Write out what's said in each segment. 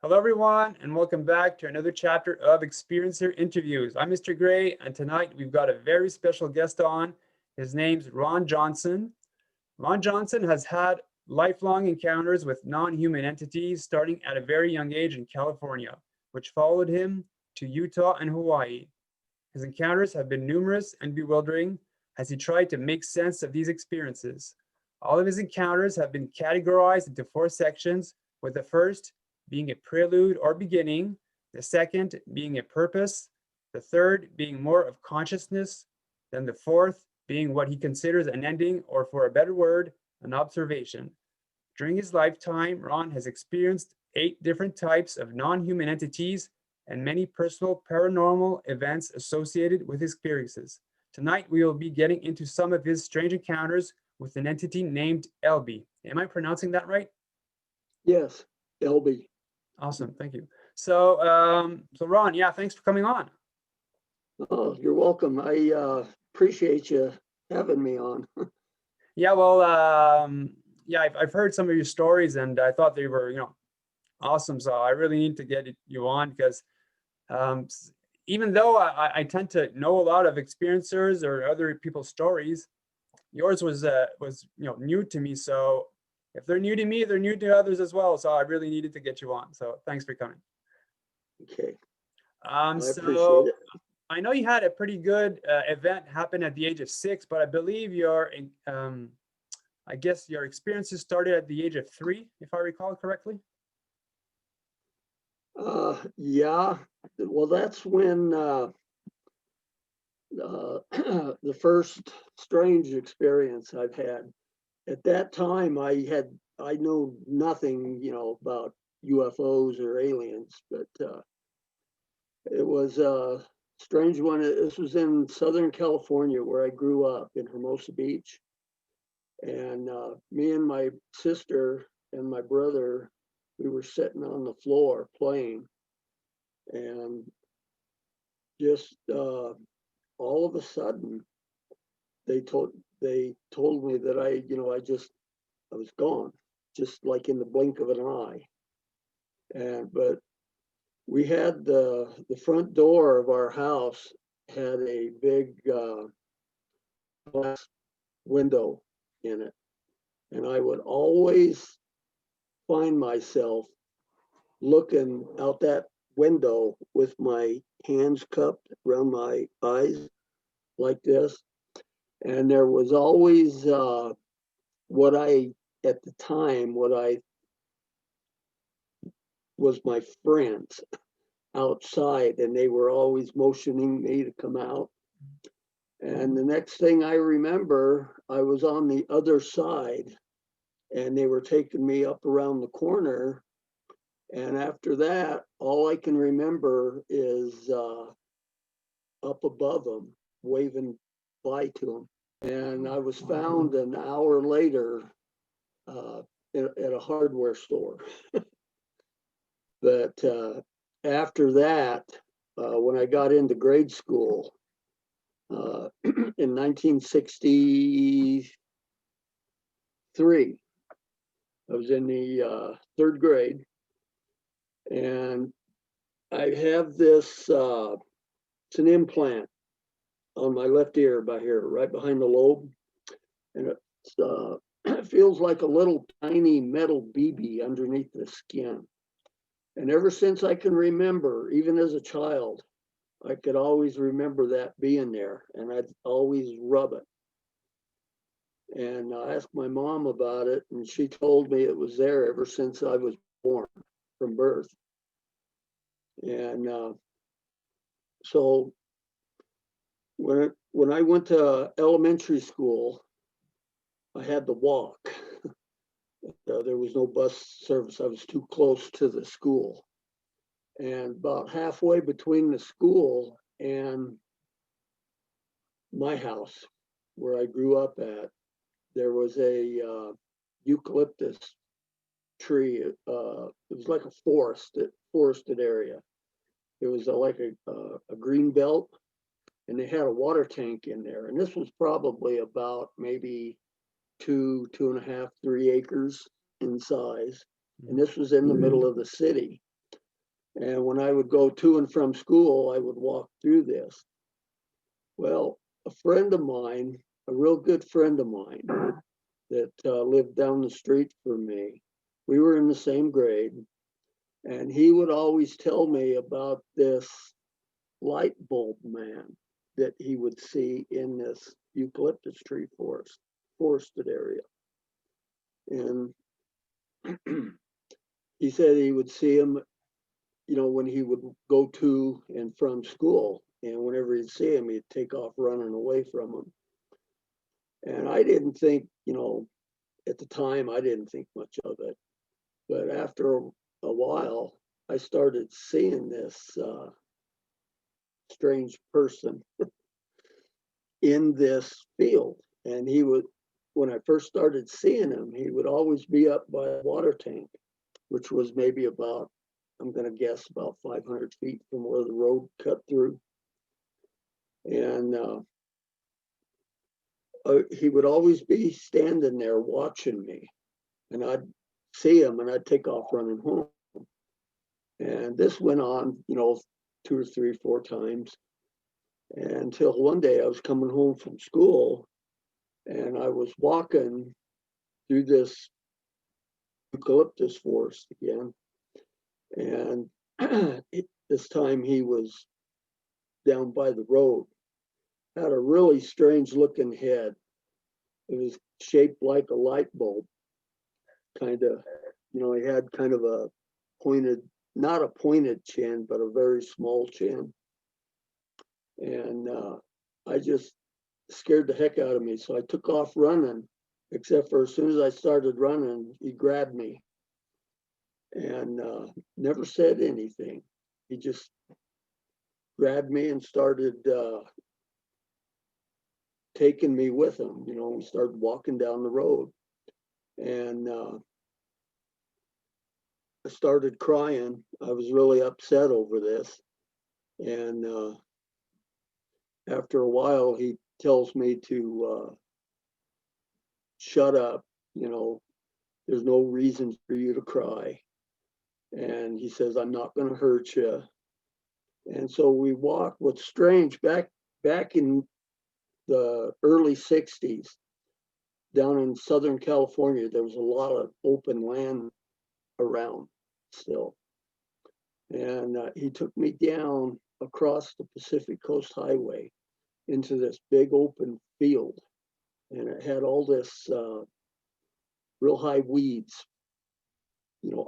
Hello, everyone, and welcome back to another chapter of Experiencer Interviews. I'm Mr. Gray, and tonight we've got a very special guest on. His name's Ron Johnson. Ron Johnson has had lifelong encounters with non human entities starting at a very young age in California, which followed him to Utah and Hawaii. His encounters have been numerous and bewildering as he tried to make sense of these experiences. All of his encounters have been categorized into four sections, with the first being a prelude or beginning, the second being a purpose, the third being more of consciousness, then the fourth being what he considers an ending, or for a better word, an observation. During his lifetime, Ron has experienced 8 different types of non human entities and many personal paranormal events associated with his experiences. Tonight, we will be getting into some of his strange encounters with an entity named Elby. Am I pronouncing that right? Yes, LB. Awesome, thank you. So Ron, yeah, thanks for coming on. Oh, you're welcome. I appreciate you having me on. Yeah, well, yeah, I've heard some of your stories, and I thought they were, awesome. So I really need to get you on because um, even though I tend to know a lot of experiencers or other people's stories, yours was new to me. So if they're new to me, they're new to others as well. So I really needed to get you on. So thanks for coming. Okay, I appreciate So it. I know you had a pretty good event happen at the age of 6, but I believe I guess your experiences started at the age of 3, if I recall correctly. Yeah, well, that's when the first strange experience I've had. At that time, I know nothing, about UFOs or aliens, but it was a strange one. This was in Southern California, where I grew up in Hermosa Beach. And me and my sister and my brother, we were sitting on the floor playing, and just all of a sudden, they told they told me that I was gone, just like in the blink of an eye. And but we had the front door of our house had a big glass window in it, and I would always find myself looking out that window with my hands cupped around my eyes like this. And there was always what I, at the time, what I was my friends outside, and they were always motioning me to come out. And the next thing I remember, I was on the other side, and they were taking me up around the corner. And after that, all I can remember is up above them, waving bye to them. And I was found an hour later uh, at a hardware store. But after that, when I got into grade school in 1963, I was in the third grade, and I have this, it's an implant on my left ear by here, right behind the lobe. And it feels like a little tiny metal BB underneath the skin. And ever since I can remember, even as a child, I could always remember that being there, and I'd always rub it. And I asked my mom about it, and she told me it was there ever since I was born, from birth. And so when I went to elementary school, I had to walk. There was no bus service. I was too close to the school. And about halfway between the school and my house, where I grew up at, there was a eucalyptus tree. It was like a forested area. It was like a green belt, and they had a water tank in there. And this was probably about maybe 2.5, 3 acres in size. And this was in the middle of the city. And when I would go to and from school, I would walk through this. Well, a friend of mine, a real good friend of mine that lived down the street from me, we were in the same grade, and he would always tell me about this light bulb man that he would see in this eucalyptus tree forested area. And he said he would see him, when he would go to and from school. And whenever he'd see him, he'd take off running away from him. And I didn't think, at the time, I didn't think much of it. But after a while, I started seeing this strange person in this field. And he would, when I first started seeing him, he would always be up by a water tank, which was maybe about, I'm going to guess, about 500 feet from where the road cut through. And he would always be standing there watching me. And I'd see him and I'd take off running home. And this went on, 2 or 3, 4 times, until one day I was coming home from school and I was walking through this eucalyptus forest again. And this time he was down by the road, had a really strange looking head. It was shaped like a light bulb, kind of, he had kind of a pointed, not a pointed chin, but a very small chin. And I just scared the heck out of me. So I took off running, except for as soon as I started running, he grabbed me and never said anything. He just grabbed me and started taking me with him. We started walking down the road. And I started crying. I was really upset over this. And after a while, he tells me to shut up. There's no reason for you to cry. And he says, I'm not going to hurt you. And so we walked. What's strange, back in the early 60s, down in Southern California, there was a lot of open land around still. And he took me down across the Pacific Coast Highway into this big open field. And it had all this real high weeds,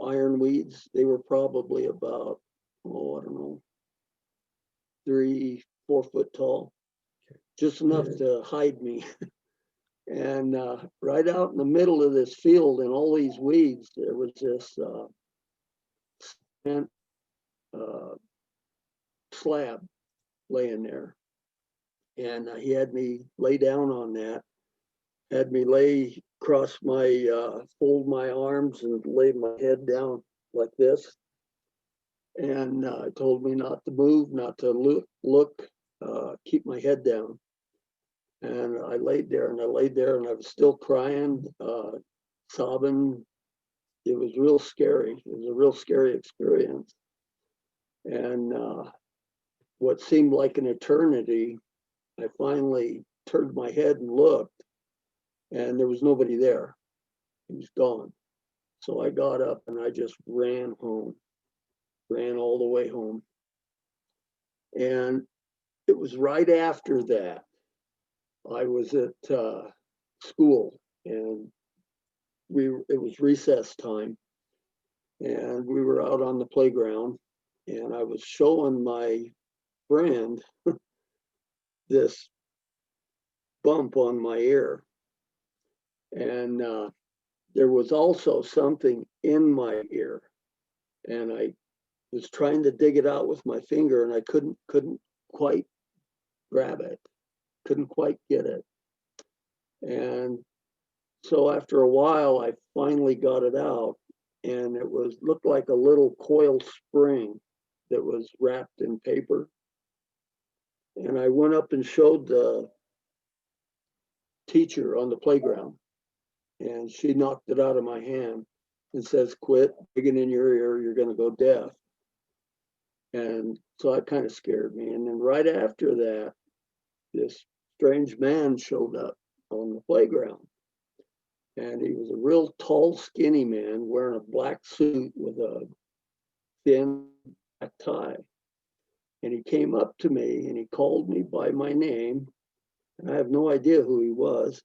iron weeds. They were probably about, I don't know, 3, 4 foot tall, just enough to hide me. And right out in the middle of this field and all these weeds, there was this cement slab laying there. And he had me lay down on that, had me lay across fold my arms and lay my head down like this. And told me not to move, not to look, keep my head down. And I laid there and I was still crying, sobbing. It was real scary. It was a real scary experience. And what seemed like an eternity, I finally turned my head and looked, and there was nobody there. He was gone. So I got up and I just ran home, ran all the way home. And it was right after that, I was at school, and it was recess time, and we were out on the playground, and I was showing my friend this bump on my ear. And there was also something in my ear, and I was trying to dig it out with my finger, and I couldn't quite grab it, couldn't quite get it. And so after a while, I finally got it out, and it looked like a little coil spring that was wrapped in paper. And I went up and showed the teacher on the playground, and she knocked it out of my hand and says, quit digging in your ear, you're going to go deaf. And so that kind of scared me. And then right after that, this strange man showed up on the playground. And he was a real tall, skinny man wearing a black suit with a thin black tie. And he came up to me and he called me by my name. And I have no idea who he was.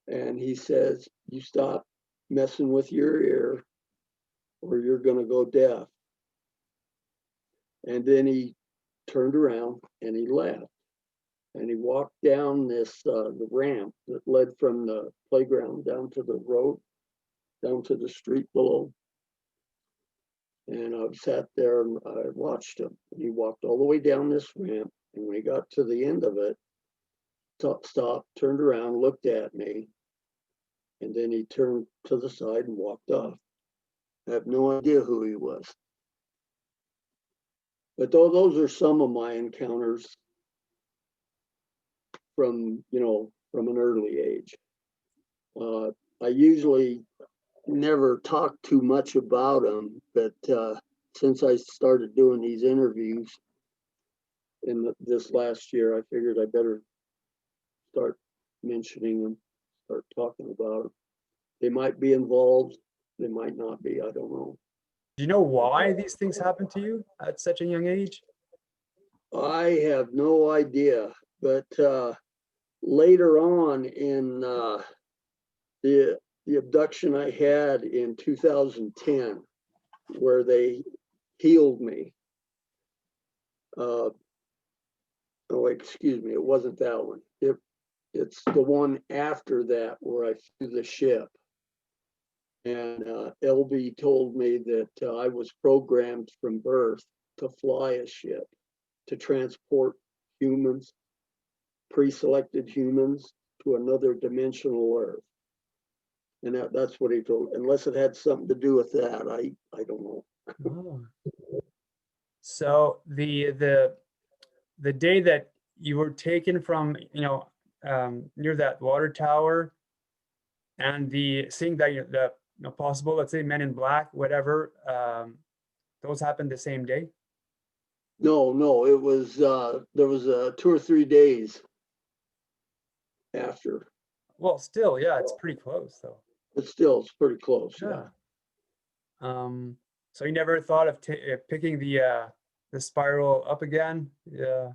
And he says, "You stop messing with your ear or you're going to go deaf." And then he turned around and he left. And he walked down the ramp that led from the playground down to the road, down to the street below. And I sat there and I watched him. And he walked all the way down this ramp. And when he got to the end of it, stopped, turned around, looked at me, and then he turned to the side and walked off. I have no idea who he was. But those are some of my encounters from an early age. I usually never talk too much about them, but since I started doing these interviews in this last year, I figured I better start mentioning them, start talking about them. They might be involved, they might not be, I don't know. Do you know why these things happen to you at such a young age? I have no idea, but later on in the abduction I had in 2010, where they healed me. Oh, excuse me, it wasn't that one. It's the one after that where I flew the ship. And LB told me that I was programmed from birth to fly a ship, to transport humans, pre-selected humans, to another dimensional Earth. And that's what he told. Unless it had something to do with that, I don't know. Oh. So the day that you were taken from, near that water tower, and the seeing that the possible, let's say, Men in Black, whatever, those happened the same day. No, it was there was 2 or 3 days after. Well, still, yeah, it's pretty close though. But still, it's pretty close. Yeah. So you never thought of picking the spiral up again? Yeah.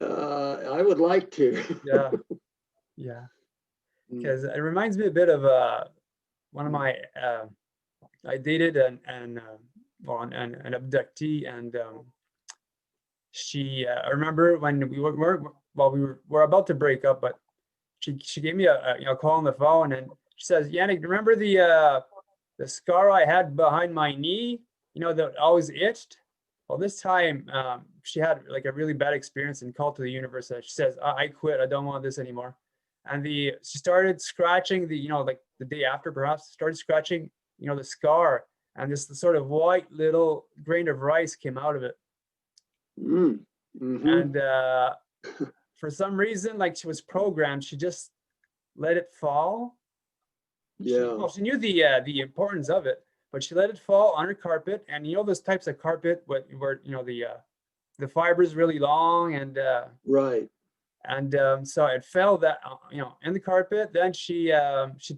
I would like to. Yeah. Yeah. Because it reminds me a bit of one of my I dated an abductee, and she I remember when we were about to break up, but she gave me a call on the phone, and she says, "Yannick, remember the scar I had behind my knee, that always itched? Well, this time she had like a really bad experience and called to the universe. She says, I quit. I don't want this anymore." And she started scratching like the day after, perhaps, started scratching, the scar, and this sort of white little grain of rice came out of it. Mm-hmm. And for some reason, like, she was programmed, she just let it fall. Yeah. She knew the importance of it, but she let it fall on her carpet. And those types of carpet where the fiber is really long, and Right. And so it fell that in the carpet. Then she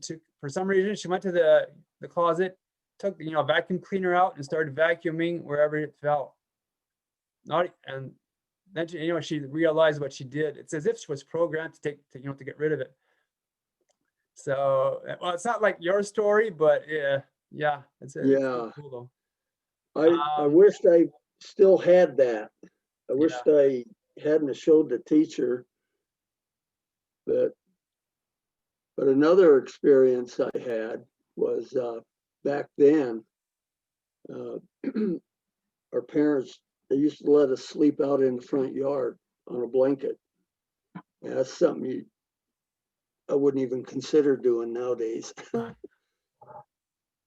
took, for some reason, she went to the closet, took the vacuum cleaner out and started vacuuming wherever it fell. And then she realized what she did. It's as if she was programmed to get rid of it. So, well, it's not like your story, but yeah, it's cool though. I wished I still had that. I wished Yeah. I hadn't showed the teacher. But another experience I had was back then. Our parents, they used to let us sleep out in the front yard on a blanket. And that's something I wouldn't even consider doing nowadays.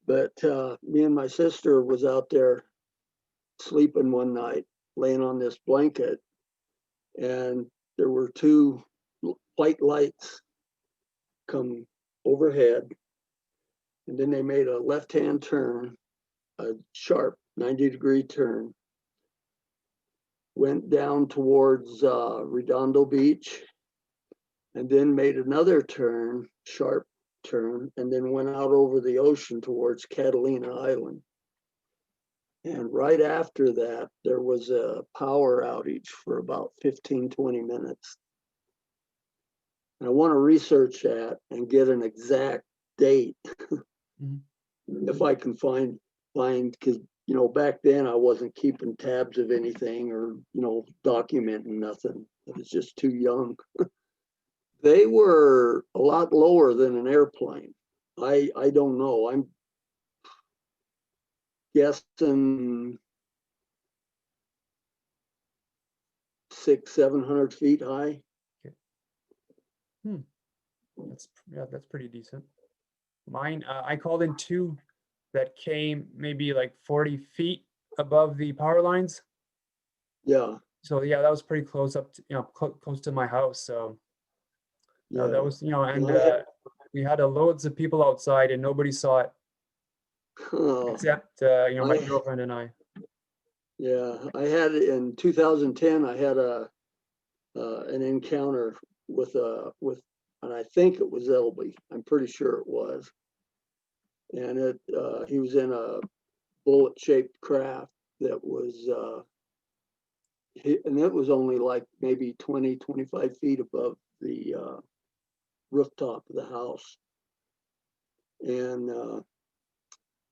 But me and my sister was out there sleeping one night, laying on this blanket, and there were 2 white lights come overhead, and then they made a left-hand turn, a sharp 90-degree turn, went down towards Redondo Beach, and then made another turn, sharp turn, and then went out over the ocean towards Catalina Island. And right after that, there was a power outage for about 15, 20 minutes. And I want to research that and get an exact date if I can find, because, you know, back then I wasn't keeping tabs of anything or, you know, documenting nothing. I was just too young. They were a lot lower than an airplane. I don't know. I'm guessing 600-700 feet high. That's pretty decent. Mine, I called in two that came maybe like 40 feet above the power lines. Yeah, So yeah, that was pretty close up to, close to my house. So yeah. that was, and And we had loads of people outside and nobody saw it except, my girlfriend and I. yeah, I had in 2010. I had an encounter with and I think it was Elby. I'm pretty sure it was. And he was in a bullet-shaped craft that was, and it was only like maybe 20, 25 feet above the rooftop of the house. And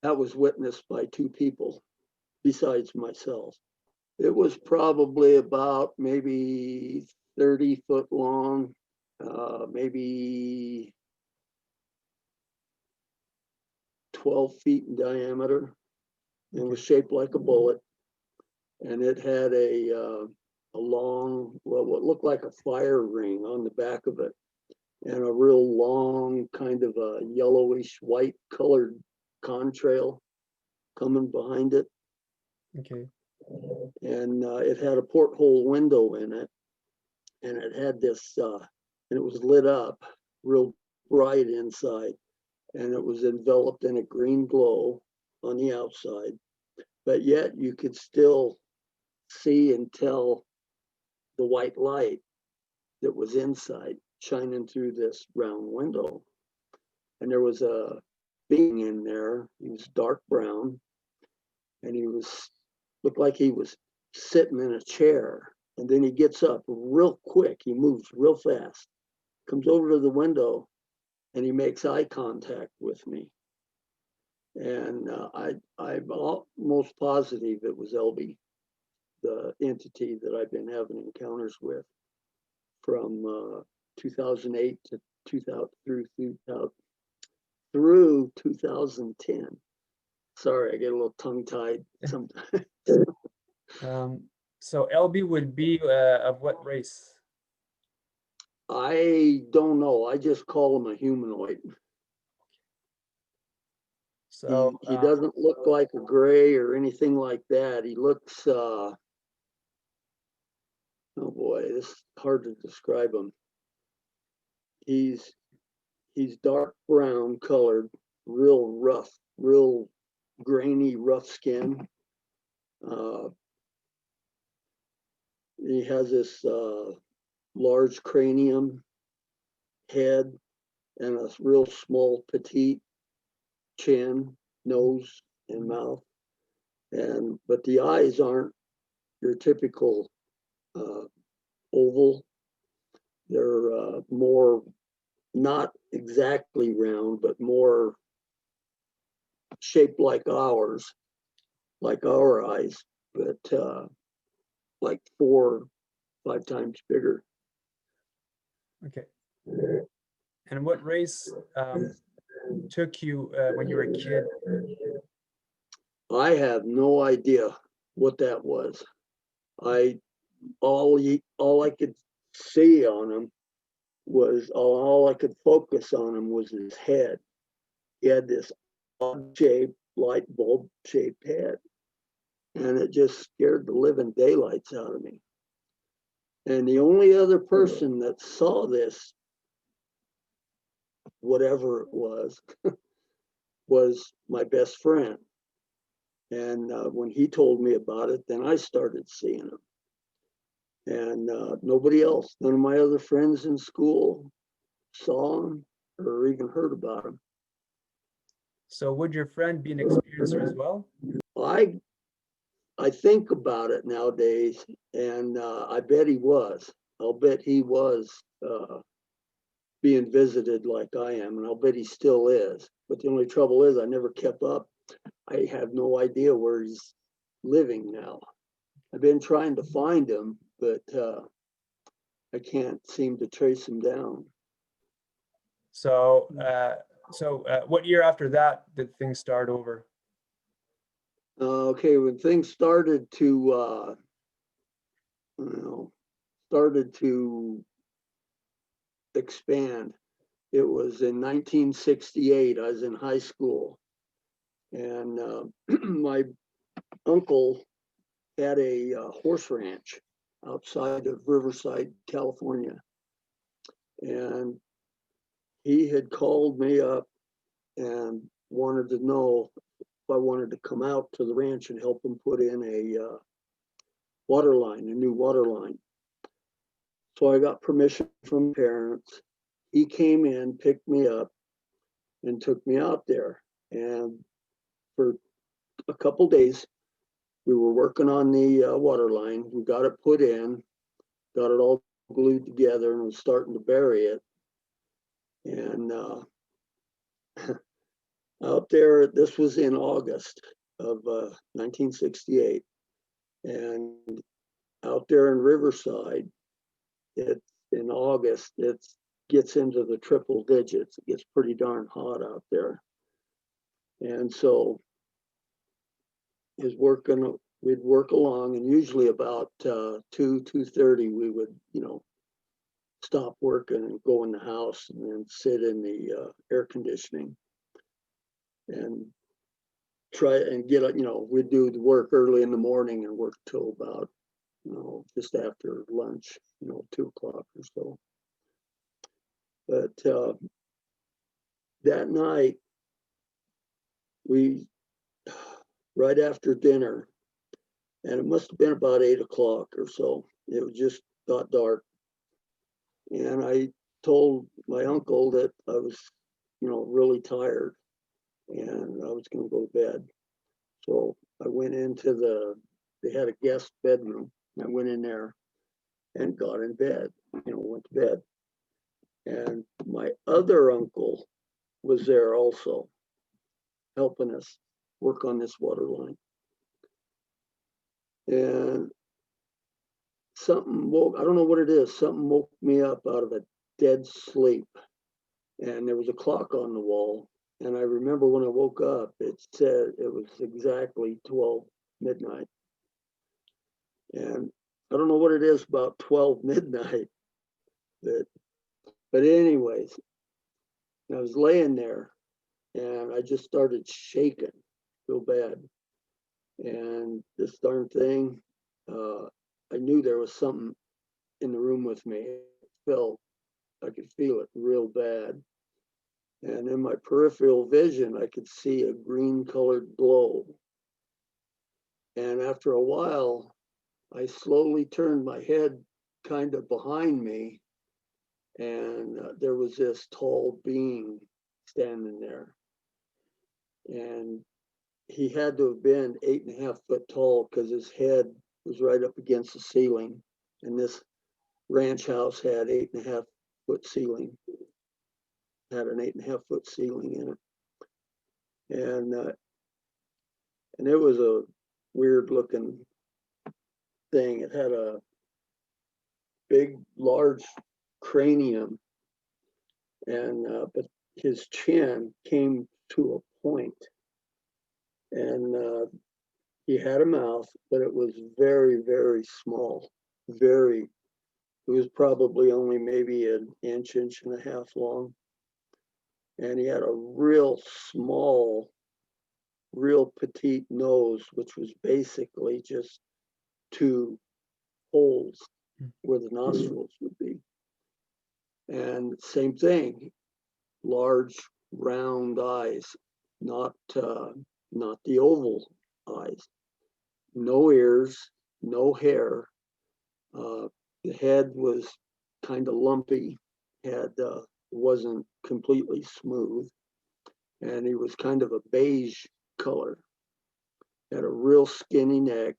that was witnessed by two people besides myself. It was probably about maybe 30 foot long, maybe 12 feet in diameter. It was shaped like a bullet, and it had a long, well, what looked like a fire ring on the back of it, and a real long kind of a yellowish white colored contrail coming behind it. Okay. And it had a porthole window in it, and it had this, and it was lit up real bright inside, and it was enveloped in a green glow on the outside, but yet you could still see and tell the white light that was inside shining through this round window. And there was a being in there. He was dark brown, and he looked like he was sitting in a chair. And then he gets up real quick. He moves real fast, comes over to the window, and he makes eye contact with me. And I'm almost positive it was Elby, the entity that I've been having encounters with from 2008 to 2000 through 2010. Sorry, I get a little tongue-tied sometimes. So LB would be of what race? I don't know. I just call him a humanoid. So He doesn't look like a gray or anything like that. He looks, oh boy, this is hard to describe him. He's dark brown colored, real rough, real grainy, rough skin. He has this large cranium, head, and a real small, petite chin, nose, and mouth. But the eyes aren't your typical oval. They're more, not exactly round, but more shaped like our eyes, but like 4 or 5 times bigger. okay. And what race took you when you were a kid? I have no idea what that was. All I could see on him was, all I could focus on him was his head. He had this odd shaped, light bulb shaped head, and it just scared the living daylights out of me. And the only other person that saw this, whatever it was my best friend. And when he told me about it, then I started seeing him. And nobody else, none of my other friends in school saw him or even heard about him. So would your friend be an experiencer as well? I I think about it nowadays, and I bet he was. I'll bet he was being visited like I am, and I'll bet he still is. But the only trouble is, I never kept up. I have no idea where he's living now. I've been trying to find him, but I can't seem to trace him down. So, what year after that did things start over? Okay, when things started to, you know, started to expand, it was in 1968. I was in high school, and my uncle had a horse ranch outside of Riverside, California. And he had called me up and wanted to know if I wanted to come out to the ranch and help him put in a water line, a new water line. So I got permission from parents. He came in, picked me up, and took me out there. And for a couple days, we were working on the water line. We got it put in, got it all glued together, and was starting to bury it. And out there, this was in August of 1968. And out there in Riverside, it's in August, it gets into the triple digits. It gets pretty darn hot out there. And so we'd work along, and usually about 2:30, we would, stop working and go in the house and then sit in the air conditioning and try and get, we'd do the work early in the morning and work till about, just after lunch, 2 o'clock or so. But that night, right after dinner, and it must have been about 8 o'clock or so, it was just got dark. And I told my uncle that I was, really tired and I was going to go to bed. So I went into they had a guest bedroom. I went in there and got in bed, went to bed. And my other uncle was there also, helping us work on this water line. And I don't know what it is, something woke me up out of a dead sleep. And there was a clock on the wall. And I remember when I woke up, it said it was exactly 12 midnight. And I don't know what it is about 12 midnight, but anyways, I was laying there and I just started shaking real bad. And this darn thing, I knew there was something in the room with me. I could feel it real bad. And in my peripheral vision, I could see a green colored glow. And after a while, I slowly turned my head kind of behind me, and there was this tall being standing there. And he had to have been 8.5 foot tall because his head was right up against the ceiling. And this ranch house had 8.5 foot ceiling, had an 8.5 foot ceiling in it. And it was a weird looking thing. It had a big, large cranium, and but his chin came to a point, and he had a mouth, but it was very, very small. It was probably only maybe an inch, inch and a half long, and he had a real small, real petite nose, which was basically just 2 holes where the nostrils would be. And same thing, large round eyes, not the oval eyes. No ears, no hair, The head was kind of lumpy, wasn't completely smooth, and he was kind of a beige color. Had a real skinny neck,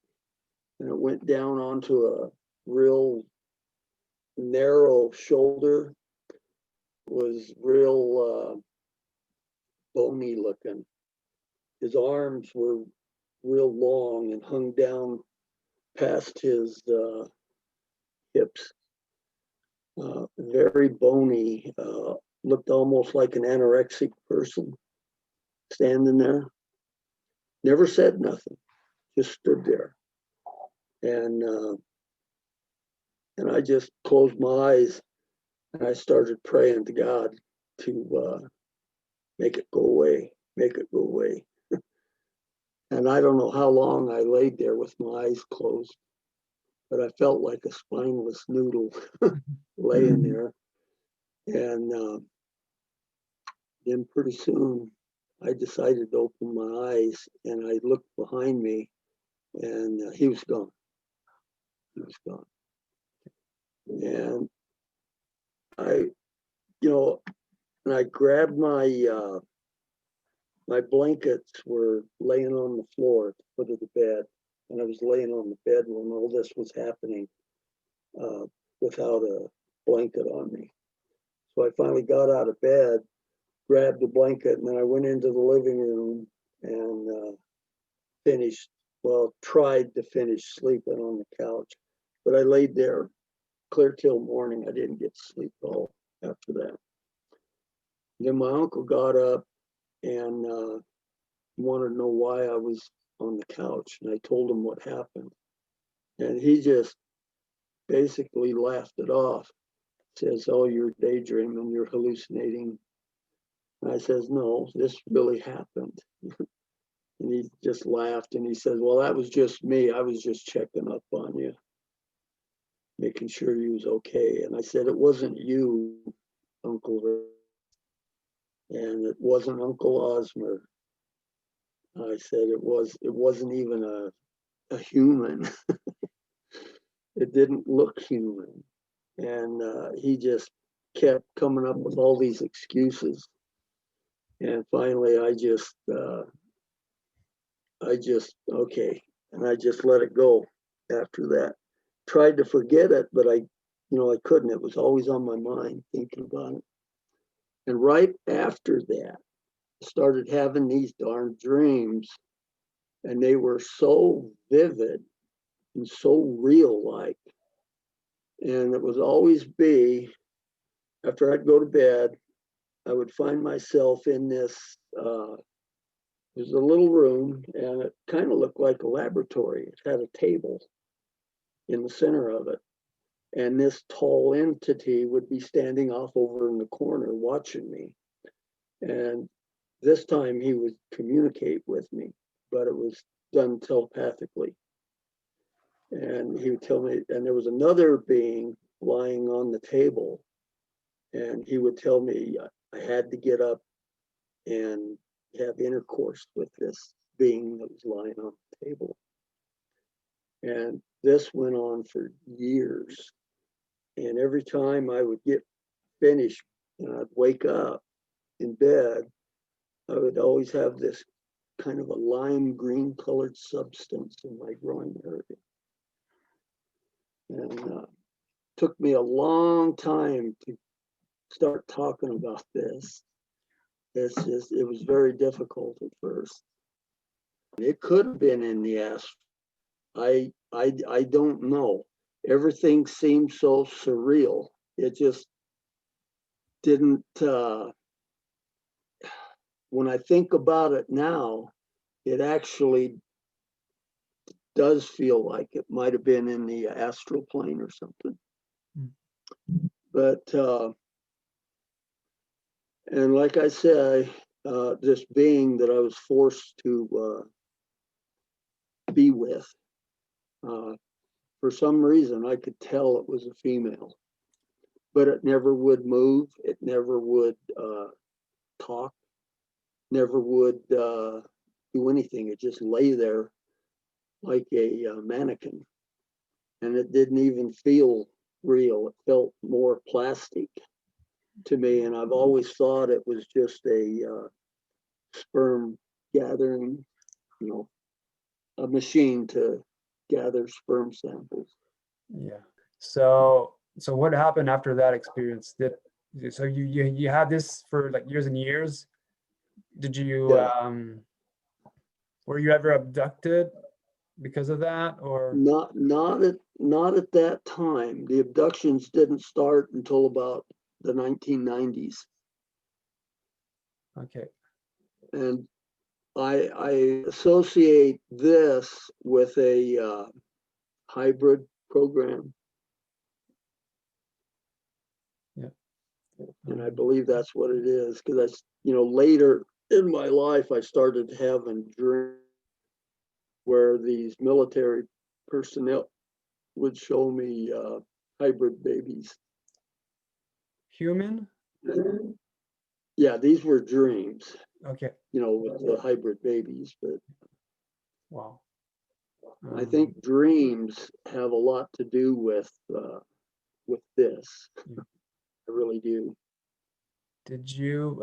and it went down onto a real narrow shoulder. Was real bony looking. His arms were real long and hung down past his hips. Very bony. Looked almost like an anorexic person standing there. Never said nothing. Just stood there. And I just closed my eyes and I started praying to God to make it go away, make it go away. And I don't know how long I laid there with my eyes closed, but I felt like a spineless noodle laying there. And then pretty soon I decided to open my eyes and I looked behind me and he was gone. He was gone. And and I grabbed my blankets were laying on the floor at the foot of the bed. And I was laying on the bed when all this was happening without a blanket on me. So I finally got out of bed, grabbed the blanket, and then I went into the living room and tried to finish sleeping on the couch. But I laid there clear till morning. I didn't get sleep at all after that. Then my uncle got up and wanted to know why I was on the couch. And I told him what happened. And he just basically laughed it off. Says, "Oh, you're daydreaming, you're hallucinating." And I says, "No, this really happened." And he just laughed and he said, "Well, that was just me. I was just checking up on you, making sure you was okay." And I said, "It wasn't you, Uncle Rick, and it wasn't Uncle Osmer." I said, it wasn't even a human. It didn't look human. And he just kept coming up with all these excuses. And finally, I just okay. And I just let it go after that. Tried to forget it, but I couldn't. It was always on my mind, thinking about it. And right after that, I started having these darn dreams, and they were so vivid and so real like. And it would always be after I'd go to bed, I would find myself in this. There's a little room, and it kind of looked like a laboratory. It had a table in the center of it, and this tall entity would be standing off over in the corner watching me. And this time he would communicate with me, but it was done telepathically. And he would tell me, and there was another being lying on the table, and he would tell me I had to get up and have intercourse with this being that was lying on the table. And this went on for years. And every time I would get finished and I'd wake up in bed, I would always have this kind of a lime green colored substance in my groin area. And took me a long time to start talking about this. It was very difficult at first. It could have been in the astral. I don't know. Everything seemed so surreal. It just didn't. When I think about it now, it actually does feel like it might have been in the astral plane or something. But and like I said, this being that I was forced to be with, for some reason, I could tell it was a female, but it never would move. It never would talk, never would do anything. It just lay there like a mannequin. and it didn't even feel real. It felt more plastic to me, and I've always thought it was just a sperm gathering, you know, a machine to gather sperm samples. Yeah. So what happened after that experience? So you had this for like years and years? Did you Yeah, were you ever abducted because of that, or not at that time. The abductions didn't start until about the 1990s, okay. and I associate this with a hybrid program, Yeah. and I believe that's what it is. Because later in my life, I started having dreams where these military personnel would show me hybrid babies. Human? Yeah, these were dreams, Okay. with the hybrid babies, but Wow. I think dreams have a lot to do with this. Yeah. I really do. Did you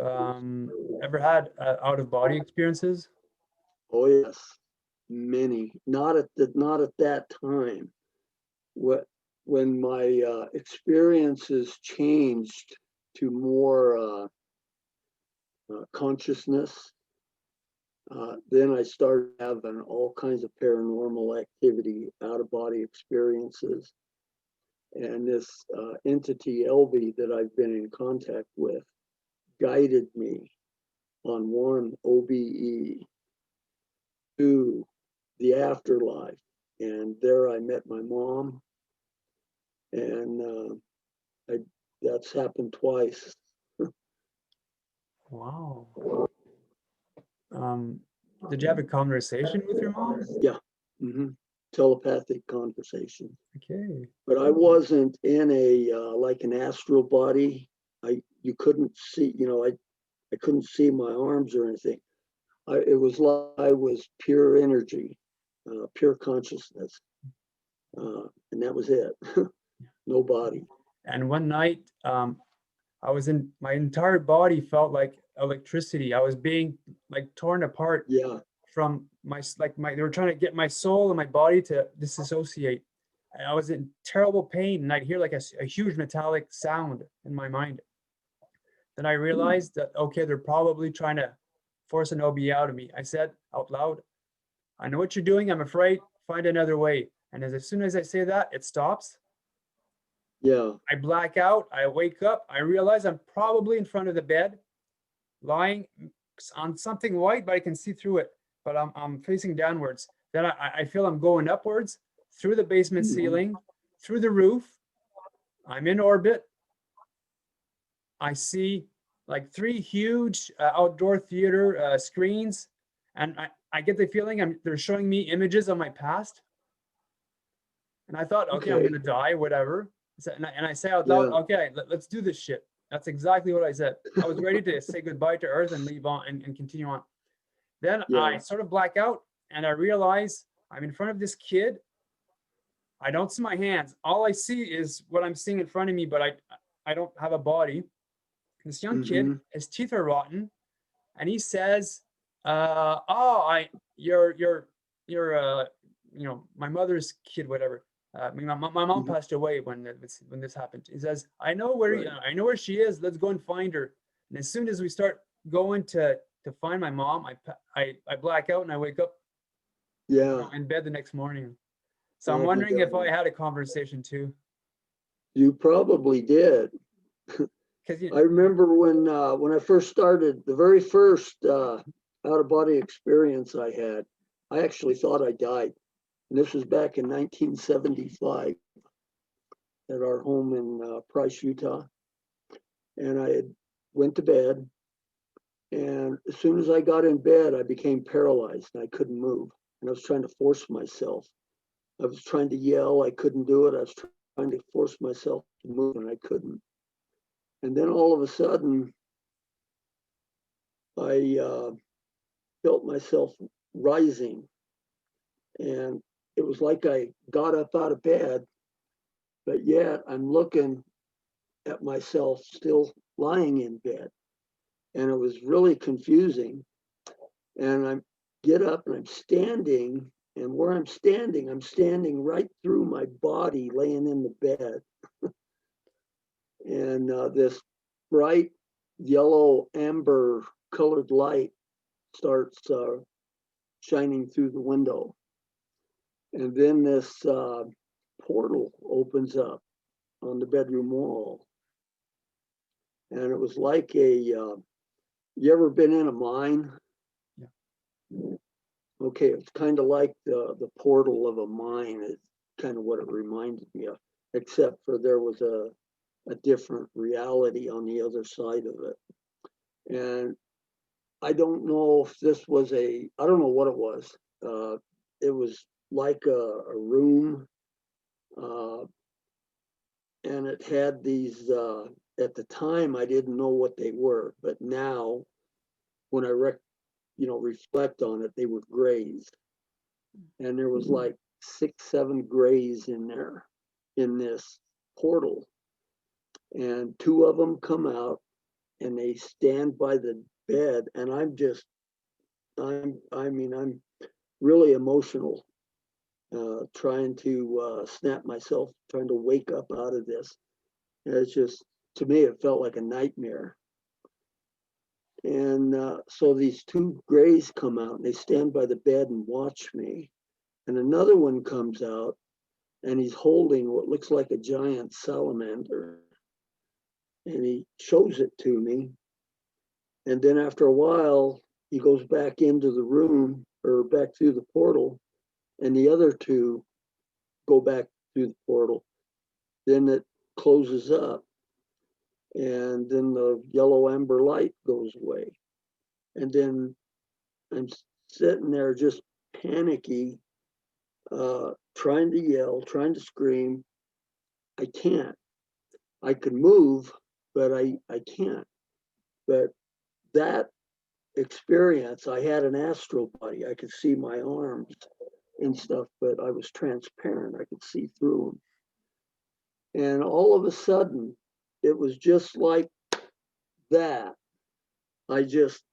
ever had out of body experiences? Oh yes, many. Not at that time. What When my experiences changed to more consciousness, then I started having all kinds of paranormal activity, out of body experiences, and this entity Elby that I've been in contact with guided me on one OBE to the afterlife, and there I met my mom, and that's happened twice. Wow. Um, did you have a conversation with your mom? Yeah, telepathic conversation. Okay. But I wasn't in a like an astral body. You couldn't see, I couldn't see my arms or anything. It was like I was pure energy, pure consciousness, and that was it. No body. And one night, I was in my entire body felt like electricity. I was being like torn apart Yeah, from my they were trying to get my soul and my body to disassociate. And I was in terrible pain, and I'd hear like a huge metallic sound in my mind. Then I realized that okay, they're probably trying to force an OB out of me. I said out loud, "I know what you're doing. I'm afraid. Find another way." And as soon as I say that, it stops. yeah, I black out. I wake up. I realize I'm probably in front of the bed, lying on something white, but I can see through it. But I'm facing downwards. Then I feel I'm going upwards through the basement ceiling, through the roof. I'm in orbit. I see like three huge outdoor theater screens, and I get the feeling they're showing me images of my past. And I thought, okay, I'm okay, gonna die, whatever. And I say out loud, yeah, okay, let's do this shit. That's exactly what I said. I was ready to say goodbye to Earth and leave on and continue on. Then I yeah, sort of black out and I realize I'm in front of this kid. I don't see my hands. All I see is what I'm seeing in front of me, but I don't have a body. This young kid, mm-hmm, his teeth are rotten, and he says, "Oh, you're my mother's kid, whatever. My mom mm-hmm, passed away when this happened." He says, right, I know where she is. Let's go and find her." And as soon as we start going to find my mom, I black out and I wake up, yeah. in bed the next morning. So I'm Oh my wondering if I God, had a conversation too, you probably did. because I remember when I first started, the very first out of body experience I had, I actually thought I died. And this was back in 1975 at our home in Price, Utah. And I had went to bed, and as soon as I got in bed, I became paralyzed and I couldn't move. And I was trying to force myself. I was trying to yell, I couldn't do it. I was trying to force myself to move, and I couldn't. And then all of a sudden, I felt myself rising, and it was like I got up out of bed, but yet I'm looking at myself still lying in bed. And it was really confusing. And I get up and I'm standing, and where I'm standing right through my body laying in the bed. And this bright yellow amber colored light starts shining through the window. And then this portal opens up on the bedroom wall. And it was like you ever been in a mine? Yeah. Okay, it's kind of like the portal of a mine is kind of what it reminded me of, except for there was a different reality on the other side of it. And I don't know if this was I don't know what it was. It was like a room, and it had these, at the time, I didn't know what they were, but now when I reflect on it, they were grays. And there was like 6, 7 grays in there in this portal. And 2 of them come out and they stand by the bed. And I'm really emotional, trying to snap myself, trying to wake up out of this. And it's just, to me, it felt like a nightmare. And so these 2 grays come out and they stand by the bed and watch me. And another one comes out and he's holding what looks like a giant salamander. And he shows it to me. And then after a while, he goes back into the room or back through the portal, and the other 2 go back through the portal. Then it closes up, and then the yellow amber light goes away. And then I'm sitting there just panicky, trying to yell, trying to scream. I can't. I can move, but I can't. But that experience, I had an astral body. I could see my arms and stuff, but I was transparent. I could see through them. And all of a sudden, it was just like that. I just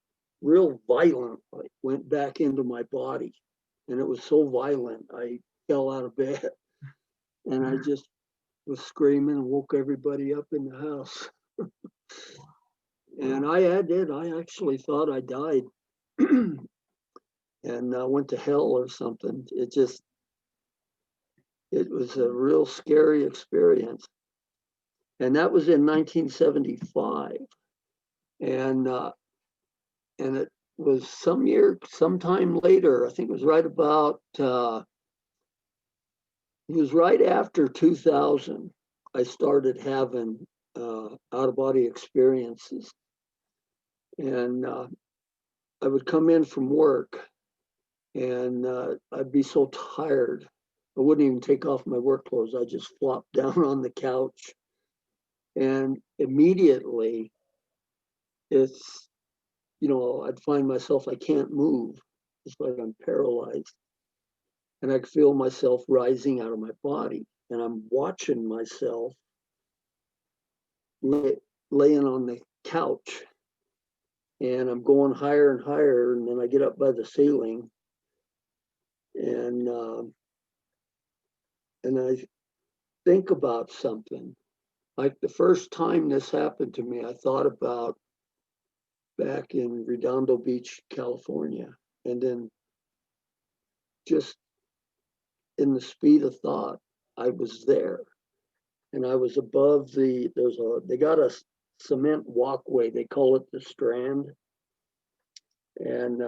real violently went back into my body. And it was so violent, I fell out of bed. And I just was screaming and woke everybody up in the house. And I actually thought I died and went to hell or something. It was a real scary experience. And that was in 1975. And it was sometime later, I think it was right about, it was right after 2000, I started having out-of-body experiences. And I would come in from work and I'd be so tired. I wouldn't even take off my work clothes. I'd just flop down on the couch. And immediately it's, I'd find myself, I can't move. It's like I'm paralyzed. And I could feel myself rising out of my body. And I'm watching myself laying on the couch. And I'm going higher and higher. And then I get up by the ceiling. And I think about something. Like the first time this happened to me, I thought about back in Redondo Beach, California. And then just in the speed of thought, I was there. And I was above they got a cement walkway, they call it the Strand. And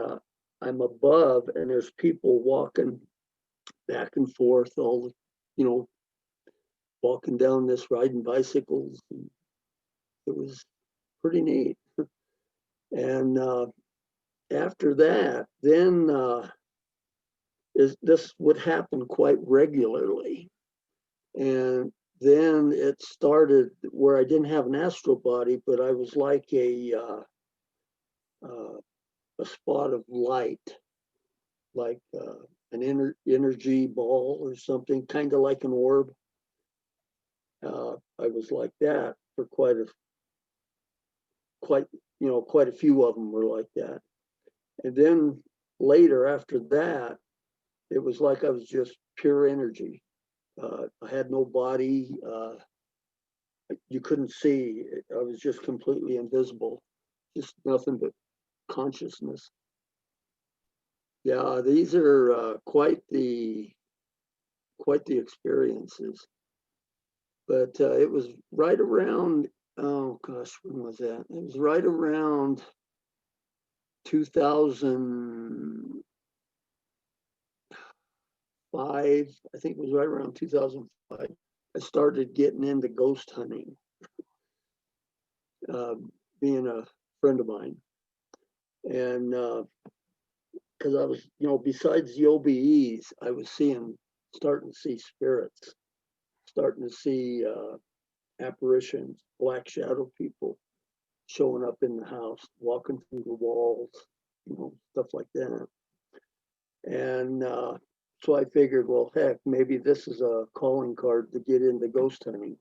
I'm above, and there's people walking back and forth, walking down this, riding bicycles. And it was pretty neat. And after that, then this would happen quite regularly. And then it started where I didn't have an astral body, but I was like a spot of light, like an energy ball or something, kind of like an orb. I was like that for quite a few of them were like that. And then later after that, it was like I was just pure energy. I had no body. You couldn't see. I was just completely invisible, just nothing but consciousness. Yeah, these are quite the experiences. But it was right around, oh gosh, when was that? It was right around 2005. I think it was right around 2005. I started getting into ghost hunting, uh, being a friend of mine. And because I was, besides the OBEs, I was starting to see spirits, starting to see apparitions, black shadow people showing up in the house, walking through the walls, stuff like that. And so I figured, well, heck, maybe this is a calling card to get into ghost hunting.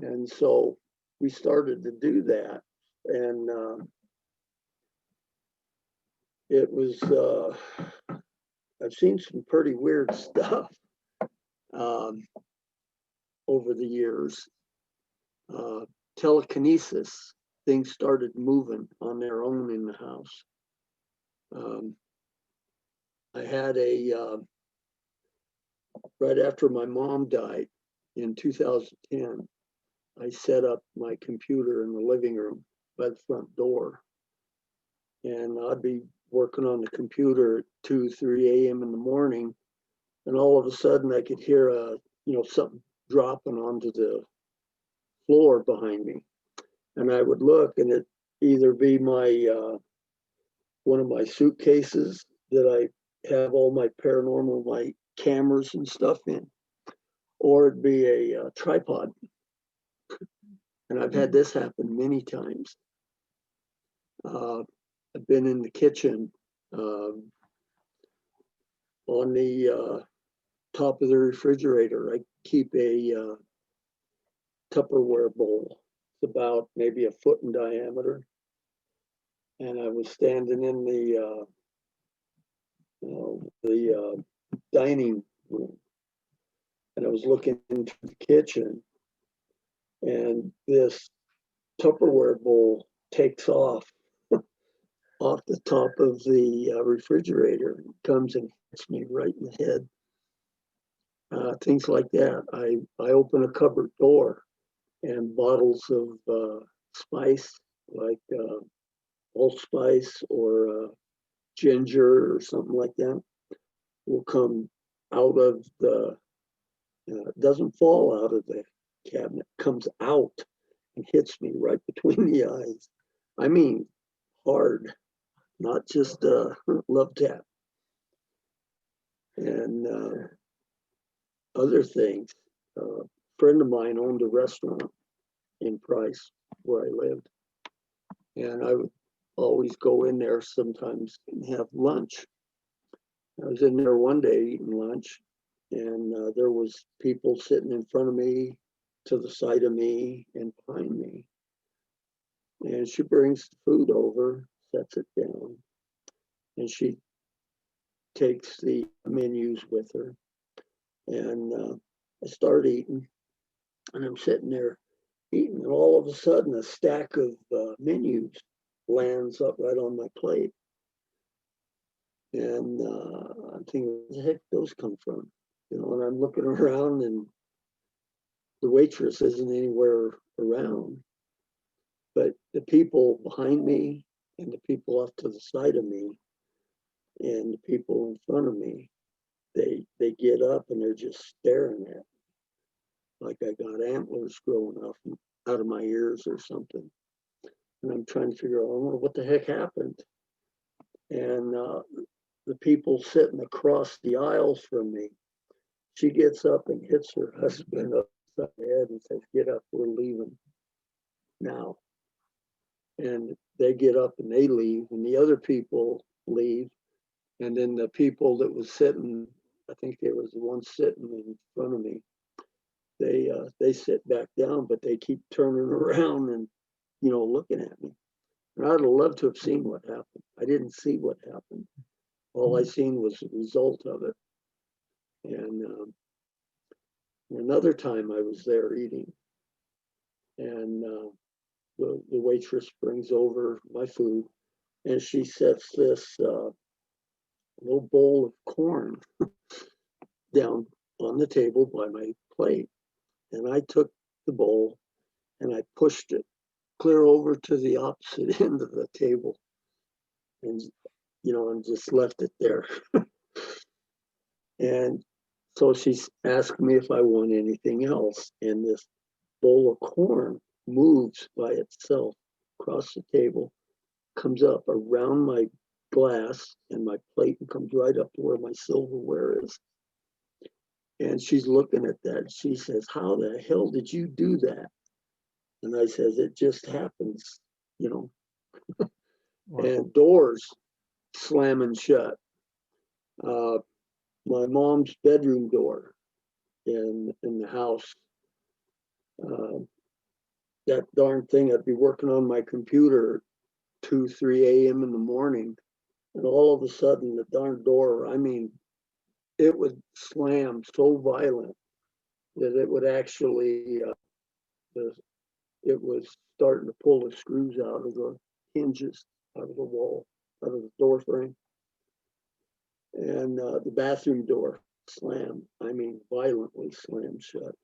And so we started to do that. And it was, I've seen some pretty weird stuff um, over the years. Telekinesis, things started moving on their own in the house. I had right after my mom died in 2010, I set up my computer in the living room by the front door. And I'd be working on the computer at 2, 3 a.m. in the morning. And all of a sudden I could hear something dropping onto the floor behind me. And I would look, and it either be my one of my suitcases that I have all my paranormal, my cameras and stuff in, or it'd be a tripod. And I've had this happen many times. I've been in the kitchen on the top of the refrigerator. I keep a Tupperware bowl. It's about maybe a foot in diameter. And I was standing in the dining room, and I was looking into the kitchen, and this Tupperware bowl takes off the top of the refrigerator and comes and hits me right in the head. Things like that. I open a cupboard door, and bottles of spice, like allspice or ginger or something like that, will come out of it doesn't fall out of the cabinet, comes out and hits me right between the eyes. I mean, hard, not just a love tap. And other things. A friend of mine owned a restaurant in Price where I lived. And I would always go in there sometimes and have lunch. I was in there one day eating lunch, and there was people sitting in front of me, to the side of me, and behind me. And she brings the food over, sets it down, and she takes the menus with her. And I start eating, and I'm sitting there eating, and all of a sudden a stack of menus lands up right on my plate. And I'm thinking, where the heck did those come from? And I'm looking around, and the waitress isn't anywhere around. But the people behind me, and the people off to the side of me, and the people in front of me, they get up and they're just staring at me like I got antlers growing off out of my ears or something. And I'm trying to figure out, what the heck happened. And the people sitting across the aisles from me, she gets up and hits her husband upside the head and says, "Get up, we're leaving now." And they get up and they leave, and the other people leave. And then the people that was sitting, I think there was one sitting in front of me. They sit back down, but they keep turning around and looking at me. And I'd have loved to have seen what happened. I didn't see what happened. All I seen was the result of it. And another time I was there eating, and the waitress brings over my food, and she sets this little bowl of corn down on the table by my plate. And I took the bowl and I pushed it clear over to the opposite end of the table, and and just left it there. And so she asked me if I want anything else, and this bowl of corn moves by itself across the table, comes up around my glass and my plate, and comes right up to where my silverware is. And she's looking at that. She says, "How the hell did you do that?" And I says, "It just happens, you know." Wow. And doors slamming shut. My mom's bedroom door in the house. That darn thing, I'd be working on my computer 2, 3 a.m. in the morning, and all of a sudden the darn door, I mean, it would slam so violent that it would actually, it was starting to pull the screws out of the hinges, out of the wall, out of the door frame. And the bathroom door slammed, I mean, violently slammed shut.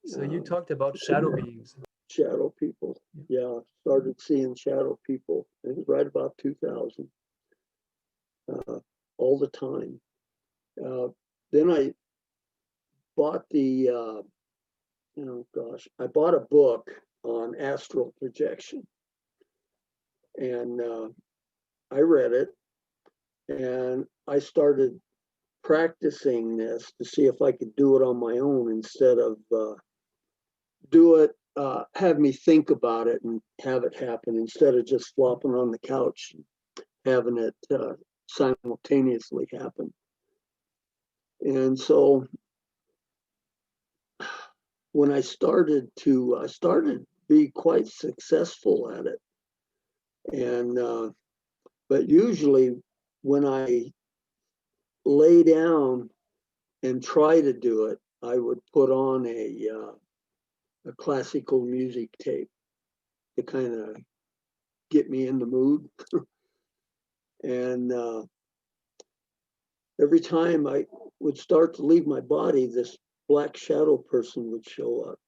So you talked about shadow beings. Shadow people. Yeah, started seeing shadow people. It was right about 2000. All the time. Then I bought I bought a book on astral projection. And I read it, and I started practicing this to see if I could do it on my own instead of have me think about it and have it happen, instead of just flopping on the couch and having it simultaneously happen. And so when I started to be quite successful at it. And but usually when I lay down and try to do it, I would put on a classical music tape to kind of get me in the mood. And every time I would start to leave my body, this black shadow person would show up.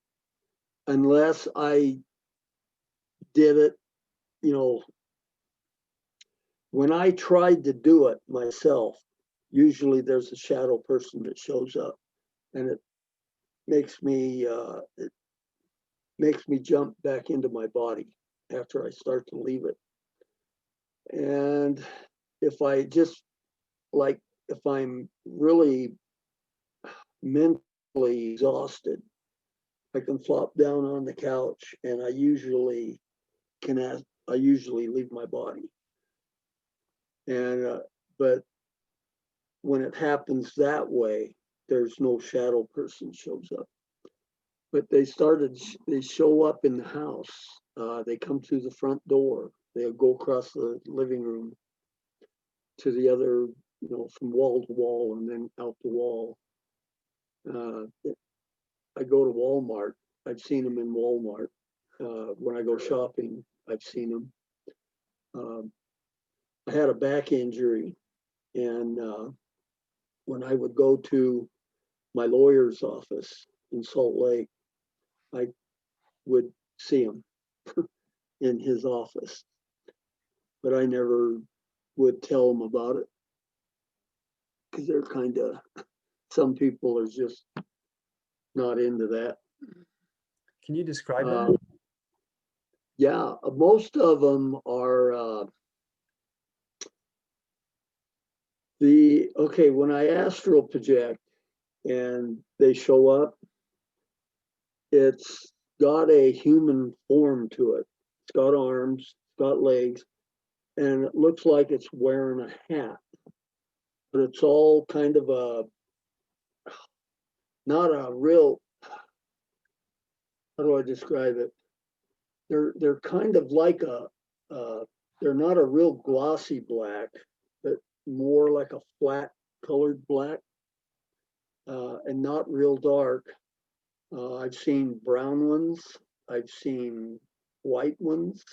Unless I did it, when I tried to do it myself, usually there's a shadow person that shows up, and it makes me jump back into my body after I start to leave it. And if I'm really mentally exhausted, I can flop down on the couch, and I usually leave my body. And but when it happens that way, there's no shadow person shows up. But they show up in the house. They come through the front door. They'll go across the living room to the other, from wall to wall and then out the wall. I go to Walmart. I've seen them in Walmart. When I go shopping, I've seen them. I had a back injury, and when I would go to my lawyer's office in Salt Lake, I would see him in his office, but I never would tell him about it, because they're some people are just not into that. Can you describe them? Yeah, most of them are when I astral project and they show up, it's got a human form to it. It's got arms, it's got legs, and it looks like it's wearing a hat, but it's all kind of not a real, how do I describe it? They're kind of like they're not a real glossy black, but more like a flat colored black, and not real dark. I've seen brown ones. I've seen white ones.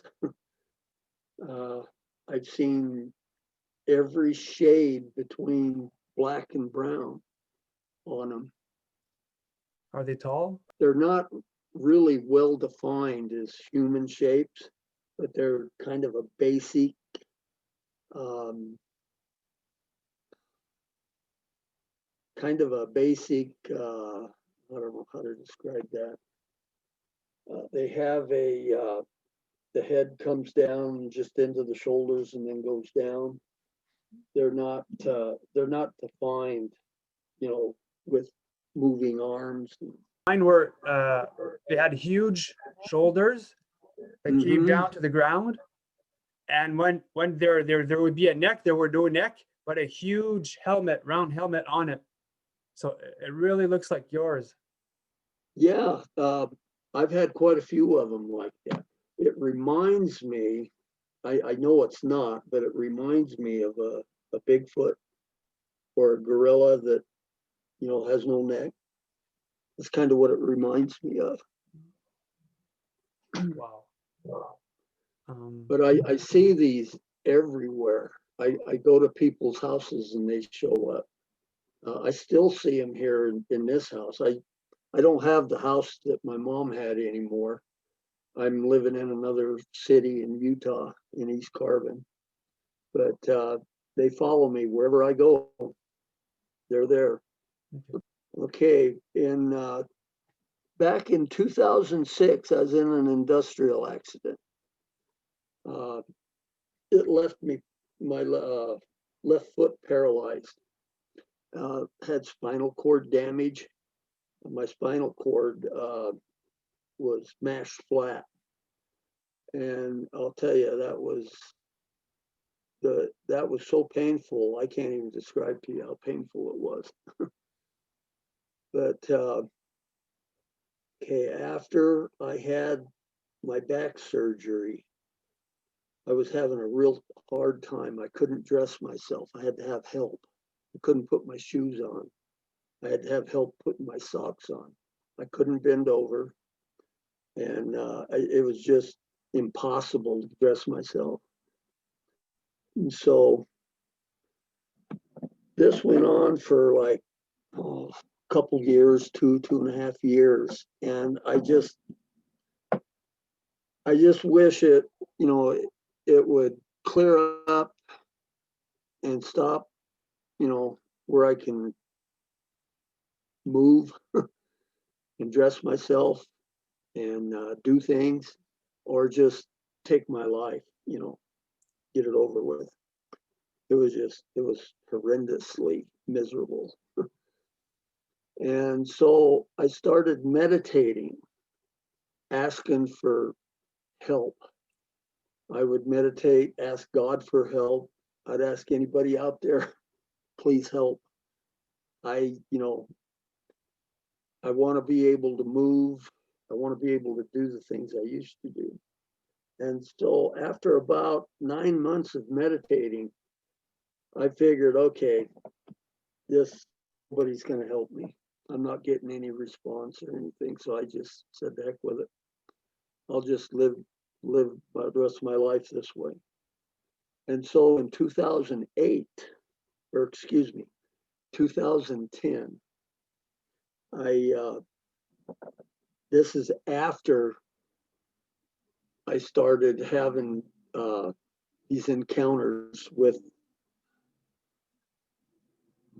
I've seen every shade between black and brown on them. Are they tall? They're not really well defined as human shapes, but they're kind of a basic, I don't know how to describe that. They have the head comes down just into the shoulders and then goes down. They're not defined, with moving arms. Mine were they had huge shoulders that came down to the ground, and when there would be a neck, there were no neck, but a huge helmet, round helmet on it. So it really looks like yours. Yeah, I've had quite a few of them like that. It reminds me, I know it's not, but it reminds me of a Bigfoot or a gorilla that, has no neck. That's kind of what it reminds me of. Wow. But I see these everywhere. I go to people's houses and they show up. I still see them here in this house. I don't have the house that my mom had anymore. I'm living in another city in Utah, in East Carbon. But they follow me wherever I go. They're there. Okay, back in 2006, I was in an industrial accident. It left me my left foot paralyzed. Had spinal cord damage. My spinal cord was mashed flat, and I'll tell you that was so painful. I can't even describe to you how painful it was. But okay, after I had my back surgery, I was having a real hard time. I couldn't dress myself. I had to have help. I couldn't put my shoes on. I had to have help putting my socks on. I couldn't bend over, and it was just impossible to dress myself. And so this went on for like a couple years, 2.5 years, and I just wish it would clear up and stop, where I can move and dress myself and do things, or just take my life, get it over with. It was horrendously miserable. And so I started meditating, asking for help. I would meditate, ask God for help. I'd ask anybody out there, please help. I want to be able to move. I want to be able to do the things I used to do. And so after about 9 months of meditating, I figured, okay, nobody's going to help me. I'm not getting any response or anything. So I just said, the heck with it. I'll just live the rest of my life this way. And so in 2008, or excuse me, 2010, this is after I started having these encounters with,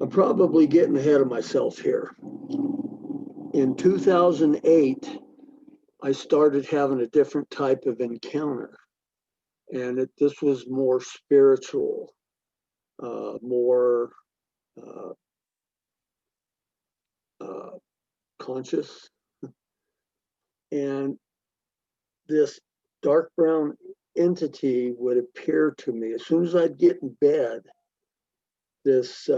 I'm probably getting ahead of myself here. In 2008, I started having a different type of encounter. And this was more spiritual, more conscious. And this dark brown entity would appear to me. As soon as I'd get in bed, this,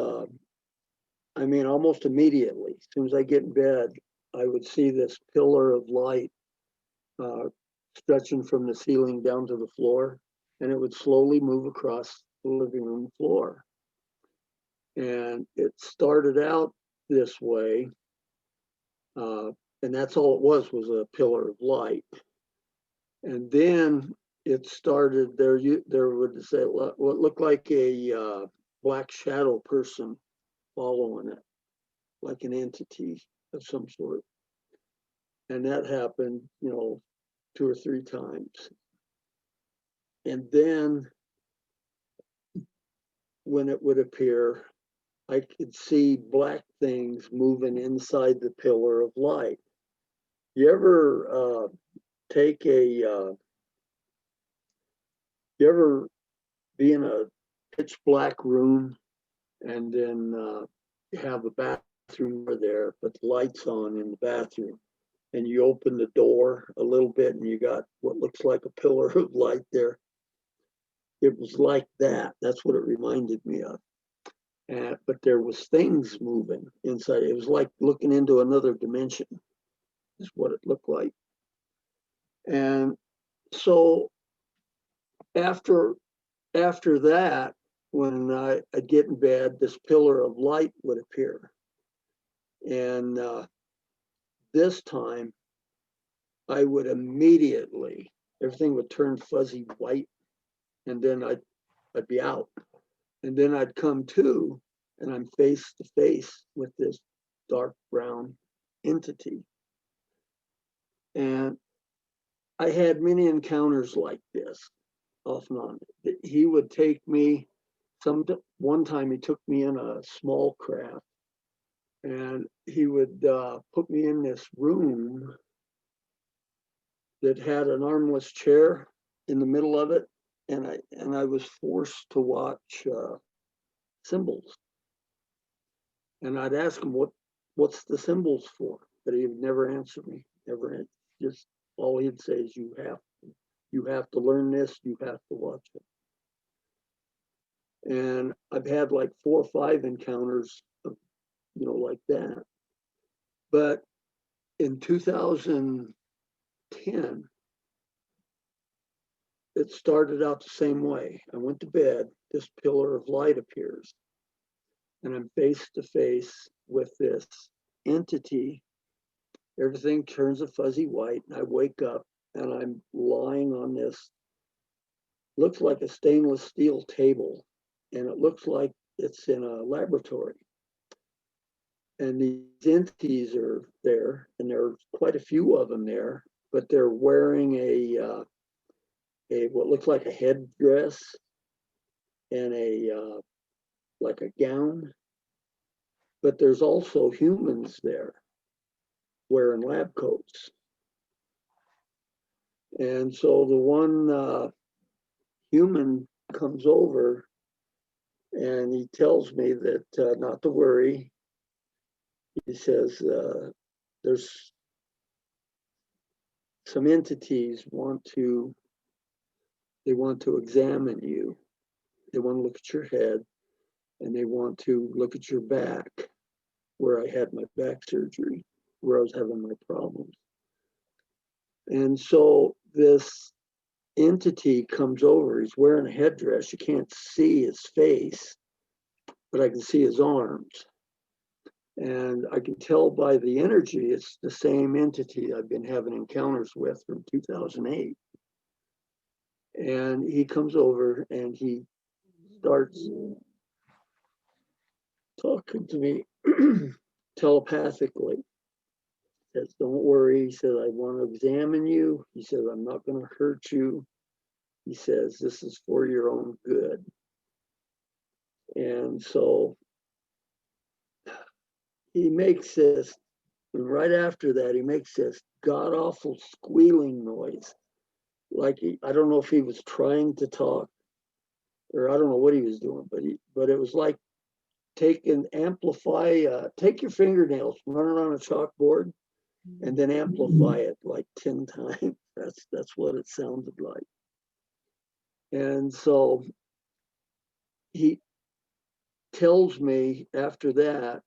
almost immediately, as soon as I get in bed, I would see this pillar of light stretching from the ceiling down to the floor, and it would slowly move across the living room floor. And it started out this way, and that's all it was a pillar of light. And then it started there. There would say what looked like a black shadow person following it, like an entity of some sort. And that happened, 2 or 3 times. And then when it would appear, I could see black things moving inside the pillar of light. You ever you ever be in a pitch black room and then you have a bathroom there, but the light's on in the bathroom, and you open the door a little bit and you got what looks like a pillar of light there? It was like that. That's what it reminded me of. But there was things moving inside. It was like looking into another dimension, is what it looked like. And so after that, when I'd get in bed, this pillar of light would appear. And this time, I would immediately, everything would turn fuzzy white, and then I'd be out. And then I'd come to, and I'm face to face with this dark brown entity. And I had many encounters like this off and on. He would take me, one time he took me in a small craft, and he would put me in this room that had an armless chair in the middle of it, and I was forced to watch symbols. And I'd ask him, what's the symbols for? But he would never answer me. Just all he'd say is, you have to learn this, you have to watch it. And I've had like 4 or 5 encounters of, like that. But in 2010, it started out the same way. I went to bed, this pillar of light appears, and I'm face to face with this entity. Everything turns a fuzzy white, and I wake up and I'm lying on this, looks like a stainless steel table, and it looks like it's in a laboratory. And these entities are there, and there are quite a few of them there, but they're wearing a what looks like a headdress and like a gown. But there's also humans there wearing lab coats. And so the one human comes over and he tells me that not to worry. He says, there's some entities want to examine you. They want to look at your head, and they want to look at your back, where I had my back surgery, where I was having my problems. And so this entity comes over. He's wearing a headdress. You can't see his face, but I can see his arms. And I can tell by the energy, it's the same entity I've been having encounters with from 2008. And he comes over and he starts talking to me telepathically. He says, don't worry. He said, I want to examine you. He says, I'm not going to hurt you. He says, this is for your own good. And so he makes this, and right after that, he makes this god-awful squealing noise. Like, I don't know if he was trying to talk, or I don't know what he was doing, but it was like take your fingernails, run it on a chalkboard, and then amplify it like 10 times. That's what it sounded like. And so he tells me after that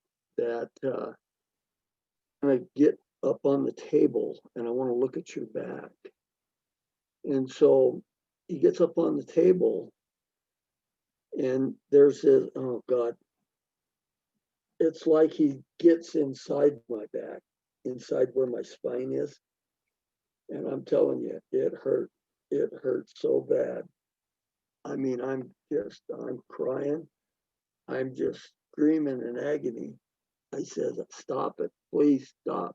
I'm going to get up on the table and I want to look at your back. And so he gets up on the table and there's this, oh God, it's like he gets inside my back, inside where my spine is. And I'm telling you, it hurt. It hurt so bad. I mean, I'm crying. I'm just screaming in agony. I said, stop it. Please stop.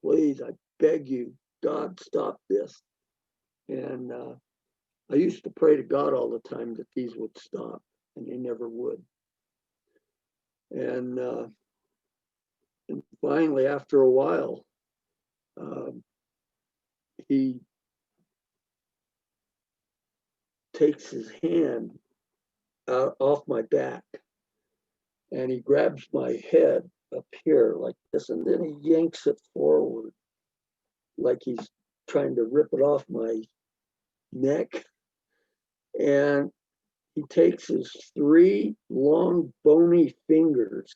Please, I beg you, God, stop this. And I used to pray to God all the time that these would stop, and they never would. And finally, after a while, he takes his hand out off my back and he grabs my head up here like this, and then he yanks it forward like he's trying to rip it off my neck. And he takes his three long bony fingers,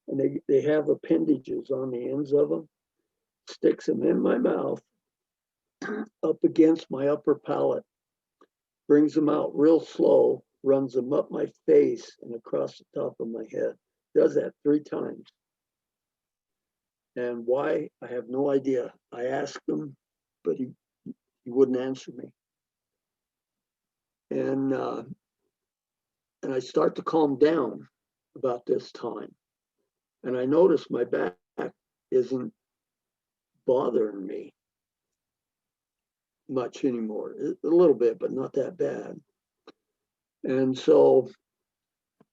and they have appendages on the ends of them, sticks them in my mouth up against my upper palate, brings them out real slow, runs them up my face and across the top of my head. Does that 3 times. And why, I have no idea. I asked him, but he wouldn't answer me. And I start to calm down about this time. And I notice my back isn't bothering me much anymore. A little bit, but not that bad. And so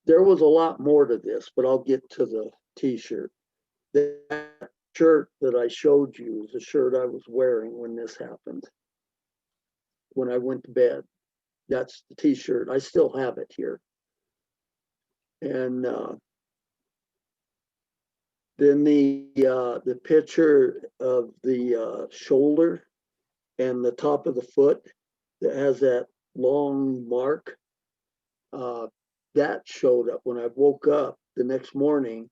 there was a lot more to this, but I'll get to the t-shirt. That shirt that I showed you is the shirt I was wearing when this happened, when I went to bed. That's the t-shirt. I still have it here. And then the picture of the shoulder and the top of the foot that has that long mark, that showed up when I woke up the next morning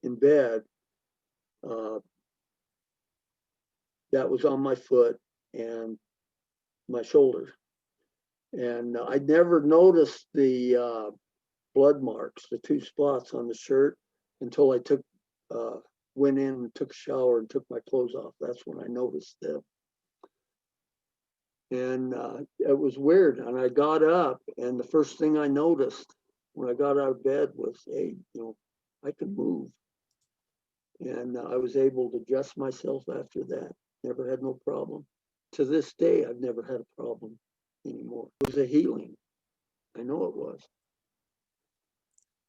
in bed. That was on my foot and my shoulder. And I never noticed the blood marks, the 2 spots on the shirt, until I went in and took a shower and took my clothes off. That's when I noticed them. And it was weird. And I got up, and the first thing I noticed when I got out of bed was, hey, I can move. And I was able to adjust myself after that. Never had no problem. To this day, I've never had a problem anymore. It was a healing. I know it was.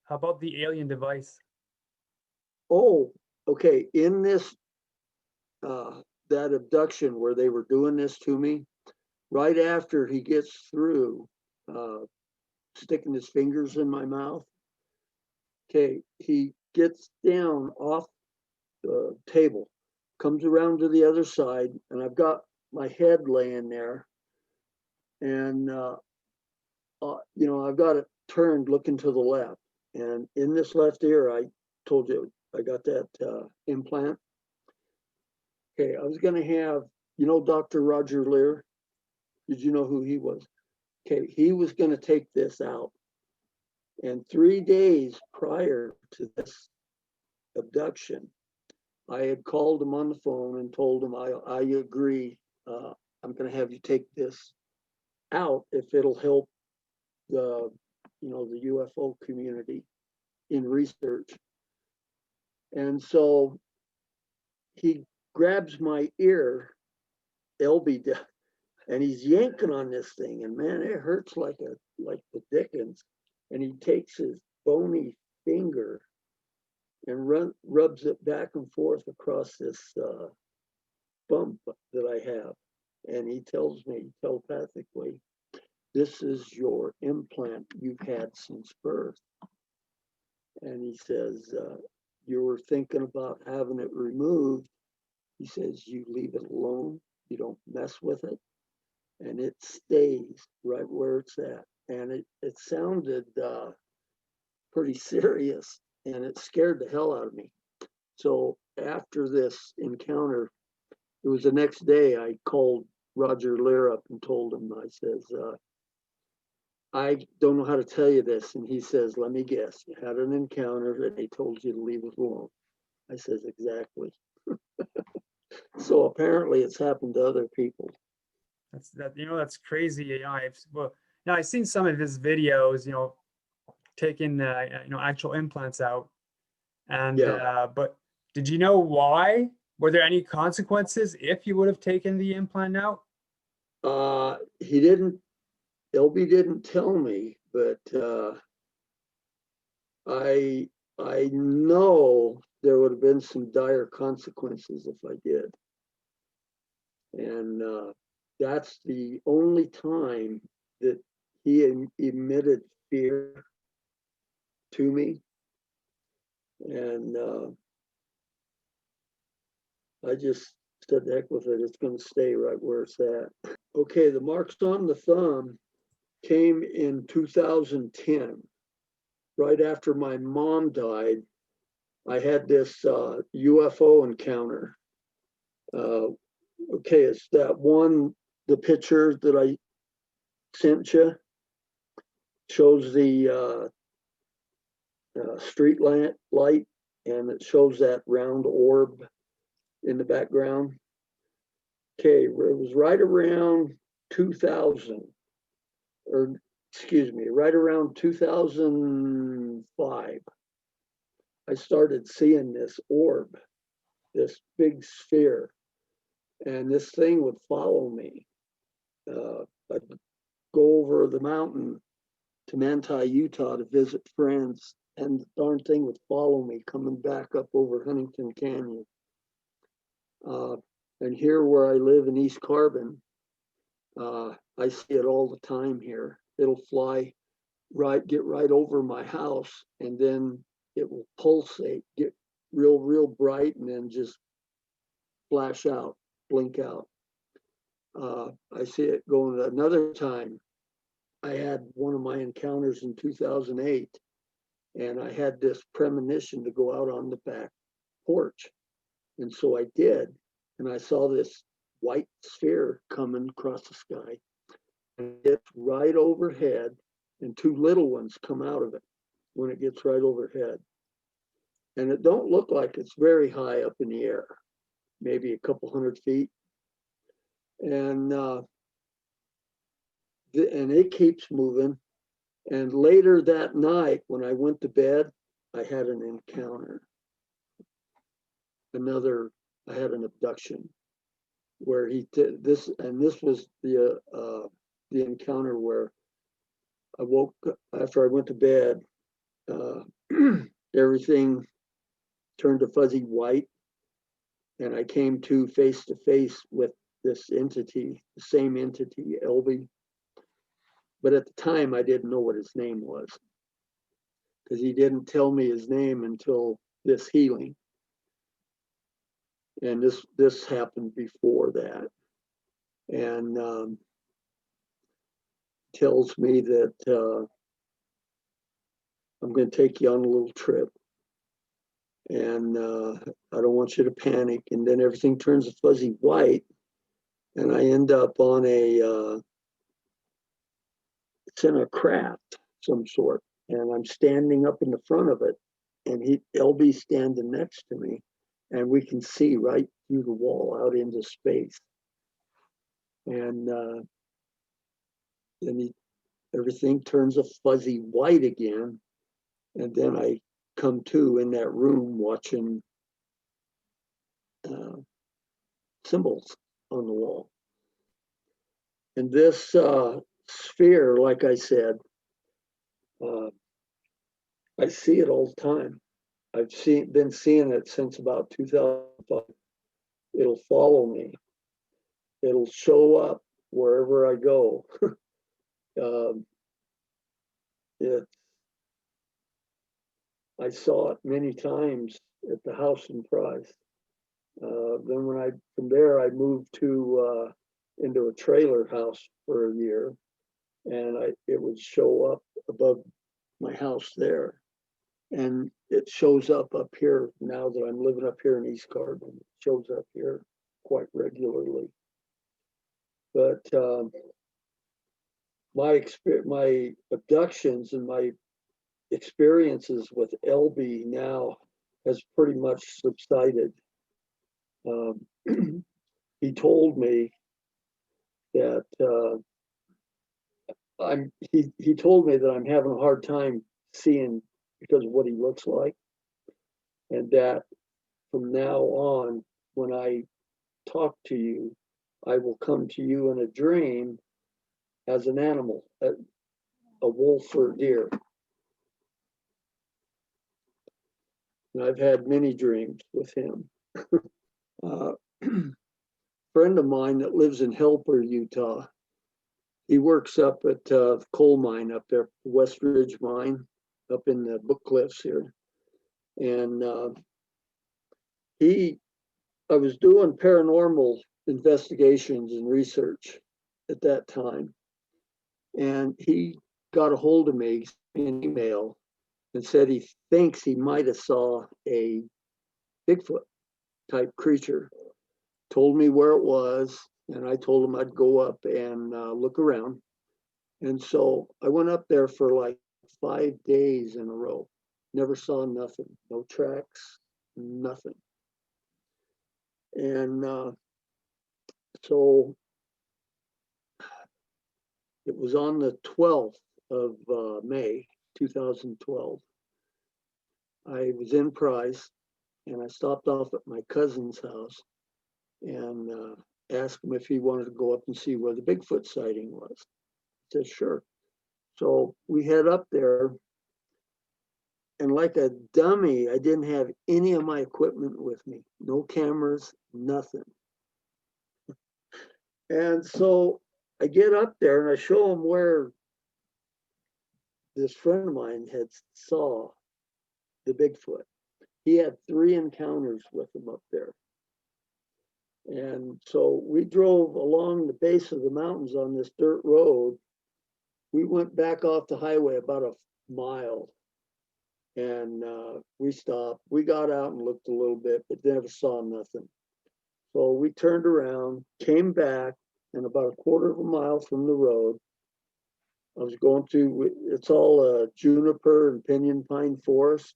How about the alien device? Oh, okay. In this, that abduction where they were doing this to me, right after he gets through sticking his fingers in my mouth, okay, he gets down off the table, comes around to the other side, and I've got my head laying there, and I've got it turned looking to the left, and in this left ear, I told you I got that implant. Okay, I was going to have, Dr. Roger Leir. Did you know who he was? Okay, he was going to take this out. And 3 days prior to this abduction, I had called him on the phone and told him I agree. I'm going to have you take this out if it'll help the UFO community in research. And so he grabs my ear, LB, and he's yanking on this thing, and man, it hurts like the dickens. And he takes his bony finger and rubs it back and forth across this bump that I have. And he tells me telepathically, this is your implant you've had since birth. And he says, you were thinking about having it removed. He says, you leave it alone. You don't mess with it. and it stays right where it's at. And it sounded pretty serious, and it scared the hell out of me. So after this encounter, it was the next day, I called Roger Leir up and told him, I says, I don't know how to tell you this. And he says, let me guess, you had an encounter and they told you to leave it alone. I says, exactly. So apparently it's happened to other people. That's crazy. I've seen some of his videos, taking actual implants out. And Yeah. but did you know why? Were there any consequences if you would have taken the implant out? He didn't, LB didn't tell me, but I know there would have been some dire consequences if I did. And that's the only time that he emitted fear to me. And I just said, the heck with it, it's going to stay right where it's at. Okay, the marks on the thumb came in 2010, right after my mom died. I had this UFO encounter. Okay, it's that one, the picture that I sent you shows the street light, and it shows that round orb in the background. Okay, it was right around 2000, or excuse me, right around 2005. I started seeing this orb, this big sphere, and this thing would follow me. I'd go over the mountain to Manti, Utah to visit friends, and the darn thing would follow me coming back up over Huntington Canyon. And here where I live in East Carbon, I see it all the time here. It'll fly get right over my house, and then it will pulsate, get real bright, and then just flash out, blink out. I see it going another time. I had one of my encounters in 2008, and I had this premonition to go out on the back porch. And so I did, and I saw this white sphere coming across the sky. And it's right overhead, and two little ones come out of it when it gets right overhead. And it don't look like it's very high up in the air, maybe a couple 100 feet. And it keeps moving. And later that night, when I went to bed, I had an encounter. I had an abduction where he did this, and this was the encounter where I woke after I went to bed. Everything turned to fuzzy white, and I came to face with this entity, the same entity, LB. But at the time, I didn't know what his name was, because he didn't tell me his name until this healing. And this happened before that. And tells me that I'm going to take you on a little trip. And I don't want you to panic. And then everything turns a fuzzy white. And I end up on it's in a craft some sort. And I'm standing up in the front of it. And LB standing next to me. And we can see right through the wall out into space. And then everything turns a fuzzy white again. And then I come to in that room watching symbols on the wall. And this sphere, like I said, I see it all the time. I've been seeing it since about 2005. It'll follow me. It'll show up wherever I go. I saw it many times at the house in Price. Then from there, I moved to into a trailer house for a year, and it would show up above my house there. And it shows up here now that I'm living up here in East Carbon. It shows up here quite regularly. But my abductions and my experiences with LB now has pretty much subsided. He told me that he told me that I'm having a hard time seeing because of what he looks like, and that from now on, when I talk to you, I will come to you in a dream as an animal, a wolf or a deer. And I've had many dreams with him. Friend of mine that lives in Helper, Utah, he works up at the coal mine up there, West Ridge Mine, up in the Book Cliffs here. And I was doing paranormal investigations and research at that time. And he got a hold of me in an email and said he thinks he might have saw a Bigfoot type creature. Told me where it was, and I told him I'd go up and look around. And so I went up there for like 5 days in a row. Never saw nothing, no tracks, nothing. And so it was on the 12th of May, 2012. I was in Price, and I stopped off at my cousin's house and asked him if he wanted to go up and see where the Bigfoot sighting was. He said, sure. So we head up there, and like a dummy, I didn't have any of my equipment with me. No cameras, nothing. And so I get up there and I show him where this friend of mine had saw the Bigfoot. He had 3 encounters with him up there. And so we drove along the base of the mountains on this dirt road. We went back off the highway about a mile, and we stopped. We got out and looked a little bit, but never saw nothing. So we turned around, came back, and about a quarter of a mile from the road, I was going through, it's all juniper and pinyon pine forest.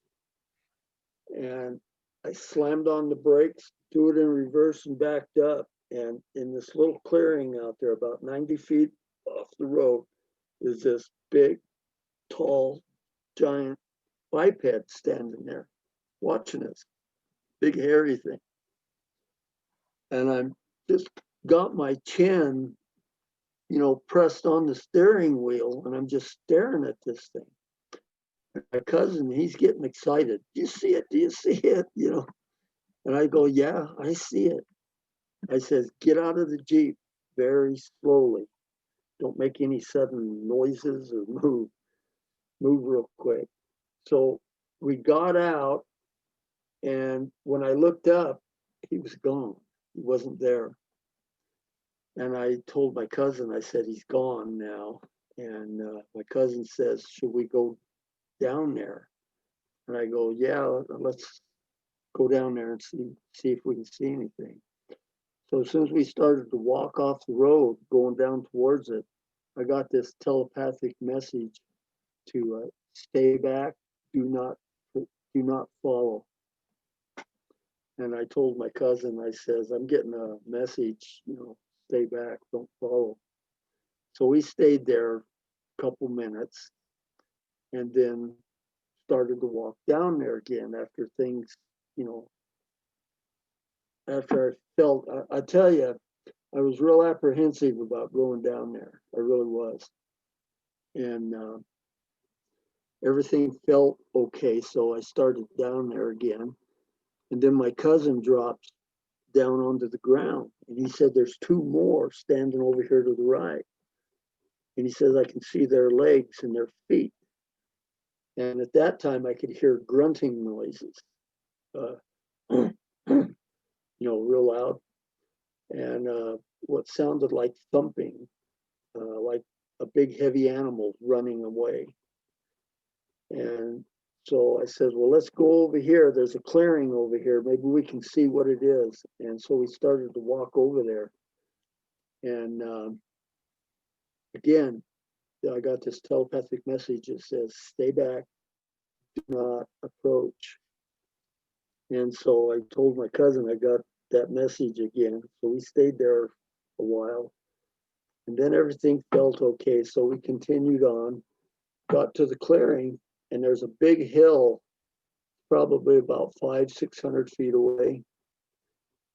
And I slammed on the brakes, threw it in reverse and backed up. And in this little clearing out there, about 90 feet off the road, is this big, tall, giant biped standing there watching us, big hairy thing. And I'm just got my chin, pressed on the steering wheel, and I'm just staring at this thing. My cousin, he's getting excited. Do you see it? Do you see it? And I go, yeah, I see it. I says, get out of the Jeep very slowly. Don't make any sudden noises or move. Move real quick. So we got out, and when I looked up, he was gone. He wasn't there. And I told my cousin, I said, he's gone now. And my cousin says, should we go down there? And I go, yeah, let's go down there and see if we can see anything. So as soon as we started to walk off the road, going down towards it, I got this telepathic message to stay back, do not follow. And I told my cousin, I says, I'm getting a message, stay back, don't follow. So we stayed there a couple minutes and then started to walk down there again after things, after I felt, I tell you, I was real apprehensive about going down there. I really was. And everything felt okay. So I started down there again. And then my cousin dropped down onto the ground. And he said, there's 2 more standing over here to the right. And he says, I can see their legs and their feet. And at that time, I could hear grunting noises, real loud. And what it sounded like thumping, like a big heavy animal running away. And so I said, well, let's go over here. There's a clearing over here. Maybe we can see what it is. And so we started to walk over there. And again, I got this telepathic message that says, stay back, do not approach. And so I told my cousin I got that message again. So we stayed there a while. And then everything felt okay. So we continued on, got to the clearing, and there's a big hill, probably about 500-600 feet away.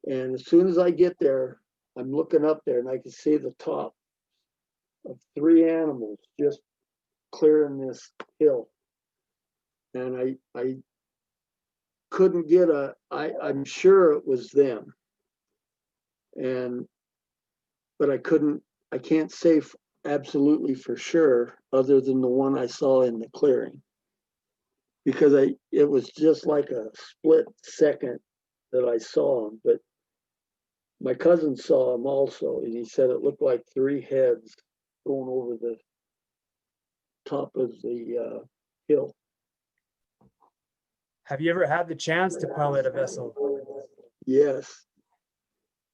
And as soon as I get there, I'm looking up there and I can see the top of 3 animals just clearing this hill. And I couldn't get I'm sure it was them. But I can't say absolutely for sure, other than the one I saw in the clearing. Because it was just like a split second that I saw him. But my cousin saw him also, and he said it looked like 3 heads going over the top of the hill. Have you ever had the chance to pilot a vessel? Yes.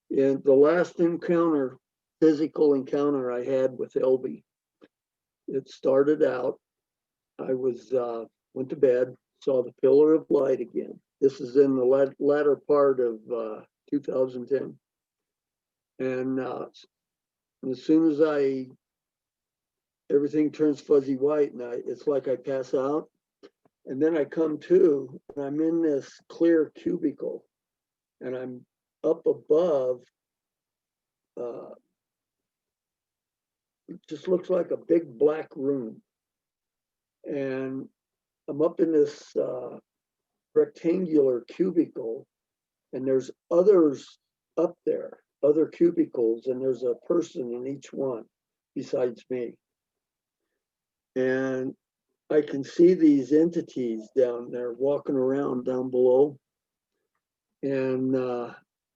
And the last encounter, physical encounter I had with LB, it started out, I was went to bed, saw the pillar of light again. This is in the latter part of 2010. And as soon as everything turns fuzzy white, and it's like I pass out. And then I come to, and I'm in this clear cubicle, and I'm up above. It just looks like a big black room. And I'm up in this rectangular cubicle, and there's others up there, other cubicles, and there's a person in each one besides me. And I can see these entities down there walking around down below. And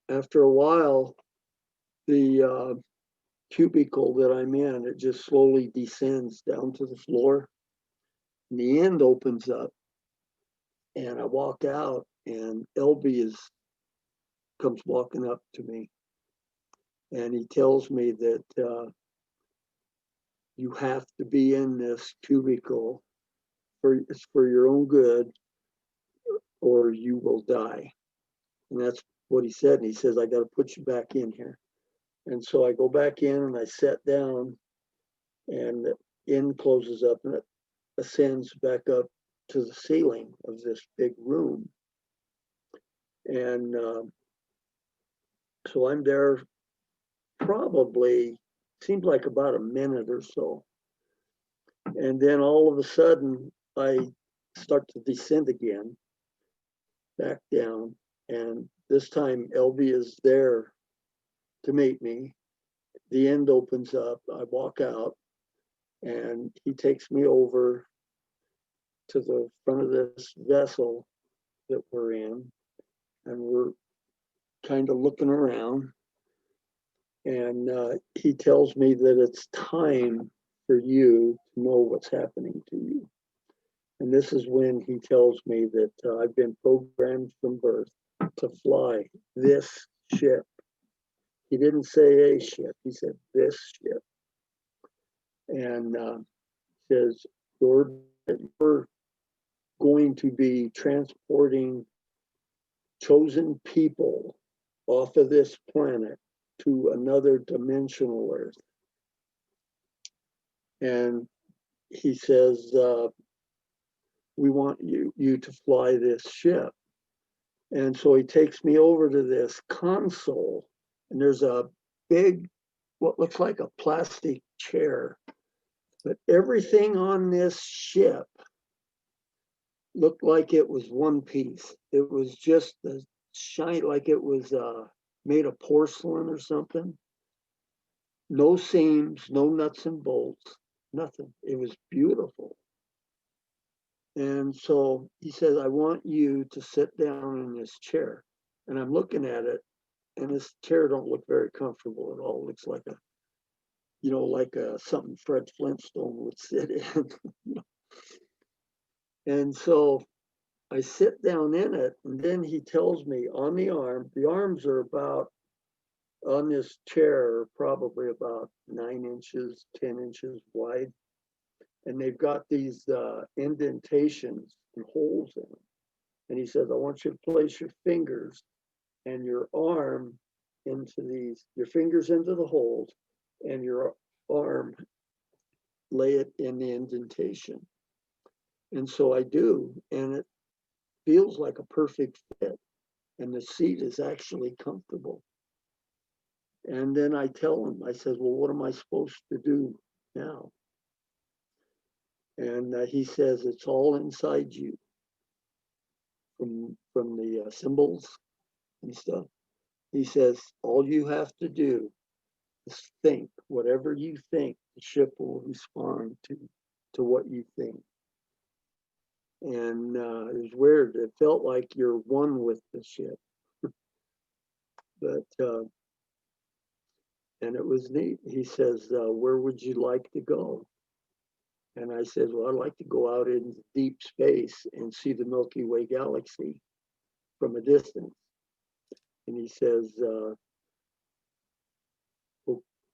after a while, the cubicle that I'm in, it just slowly descends down to the floor. And the end opens up, and I walk out, and LB comes walking up to me, and he tells me that you have to be in this cubicle it's for your own good, or you will die. And that's what he said. And he says, I got to put you back in here. And so I go back in and I sat down, and the end closes up and it ascends back up to the ceiling of this big room. And so I'm there probably, seems like about a minute or so. And then all of a sudden, I start to descend again, back down. And this time, LB is there to meet me. The end opens up. I walk out, and he takes me over to the front of this vessel that we're in. And we're kind of looking around. And he tells me that it's time for you to know what's happening to you. And this is when he tells me that I've been programmed from birth to fly this ship. He didn't say a ship, he said this ship. And says, you're going to be transporting chosen people off of this planet to another dimensional Earth. And he says, we want you to fly this ship. And so he takes me over to this console, and there's a big, what looks like a plastic chair, but everything on this ship looked like it was one piece. It was just the shine, like it was made of porcelain or something. No seams, no nuts and bolts, nothing. It was beautiful. And so he says, I want you to sit down in this chair. And I'm looking at it, and this chair don't look very comfortable at all. It looks like a, like something Fred Flintstone would sit in. And so I sit down in it, and then he tells me on the arms are about, on this chair, probably about 9 inches, 10 inches wide. And they've got these indentations and holes in them. And he says, I want you to place your fingers and your arm into these, your fingers into the holes, and your arm, lay it in the indentation. And so I do, and it feels like a perfect fit. And the seat is actually comfortable. And then I tell him, I says, well, what am I supposed to do now? And he says, it's all inside you, from the symbols and stuff. He says, all you have to do is think. Whatever you think, the ship will respond to what you think. And it was weird. It felt like you're one with the ship. But and it was neat. He says, where would you like to go? And I said, well, I'd like to go out into deep space and see the Milky Way galaxy from a distance. And he says,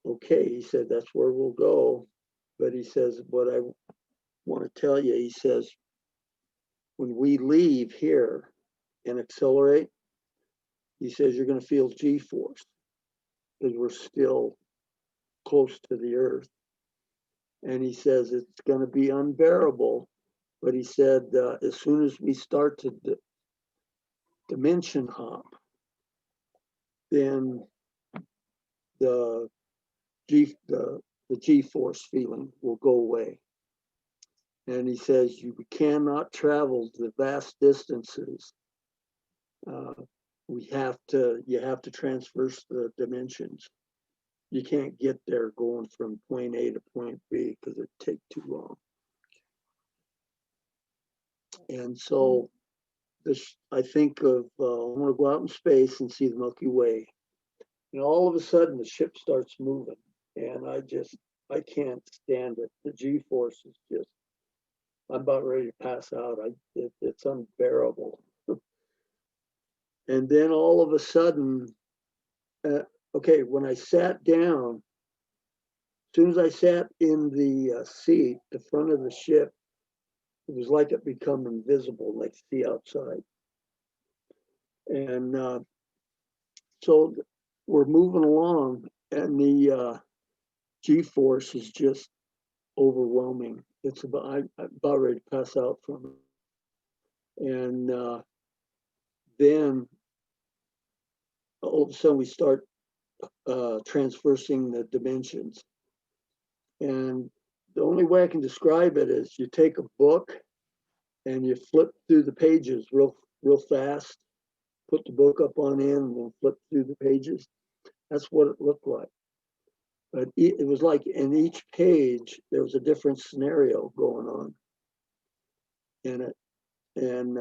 okay. He said, that's where we'll go. But he says, what I want to tell you, he says, when we leave here and accelerate, he says, you're going to feel G-force because we're still close to the Earth. And he says, it's going to be unbearable. But he said, as soon as we start to dimension hop, then the G-force feeling will go away. And he says, you cannot travel the vast distances. You have to transverse the dimensions. You can't get there going from point A to point B because it'd take too long. And so I think of, I want to go out in space and see the Milky Way. And all of a sudden the ship starts moving, and I can't stand it. The G-force is just, I'm about ready to pass out. It's unbearable. And then all of a sudden, okay, when I sat down, as soon as I sat in the seat, the front of the ship, it was like it become invisible, like the outside. And so we're moving along, and the G-force is just overwhelming. It's I'm about ready to pass out from it. And then all of a sudden we start transversing the dimensions. And the only way I can describe it is you take a book and you flip through the pages real fast, put the book up on end, and then flip through the pages. That's what it looked like. But it was like in each page, there was a different scenario going on in it. And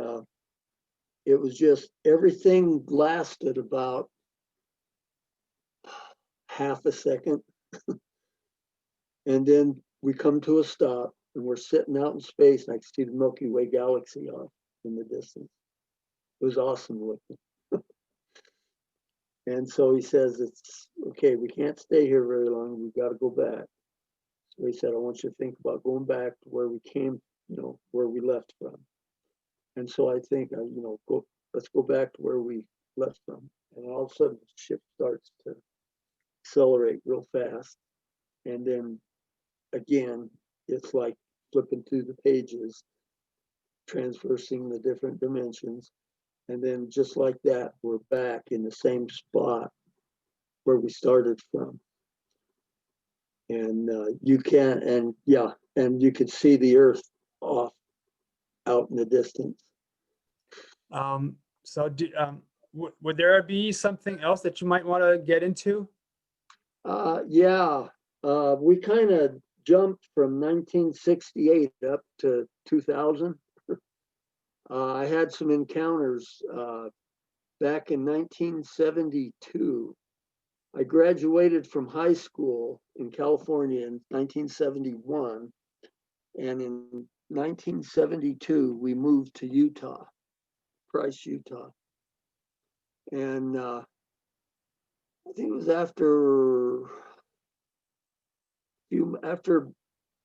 it was just, everything lasted about half a second. And then we come to a stop, and we're sitting out in space, and I can see the Milky Way galaxy off in the distance. It was awesome looking. And so he says, it's okay, we can't stay here very long. We've got to go back. So he said, I want you to think about going back to where we came, where we left from. And so I think, let's go back to where we left from. And all of a sudden, the ship starts to accelerate real fast. And then again, it's like flipping through the pages, transversing the different dimensions. And then just like that, we're back in the same spot where we started from. And you could see the Earth off out in the distance. So would there be something else that you might want to get into? We kind of jumped from 1968 up to 2000. I had some encounters back in 1972. I graduated from high school in California in 1971. And in 1972, we moved to Utah, Price, Utah. And I think it was after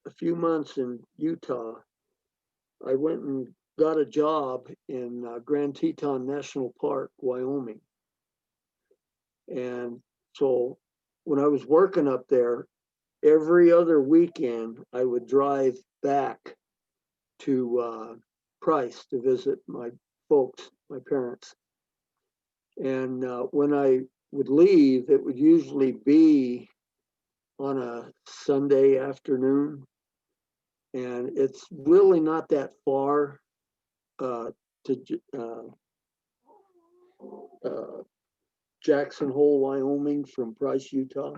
a few months in Utah, I went and got a job in Grand Teton National Park, Wyoming. And so when I was working up there, every other weekend I would drive back to Price to visit my folks, my parents. And when I would leave, it would usually be on a Sunday afternoon. And it's really not that far to Jackson Hole, Wyoming from Price, Utah.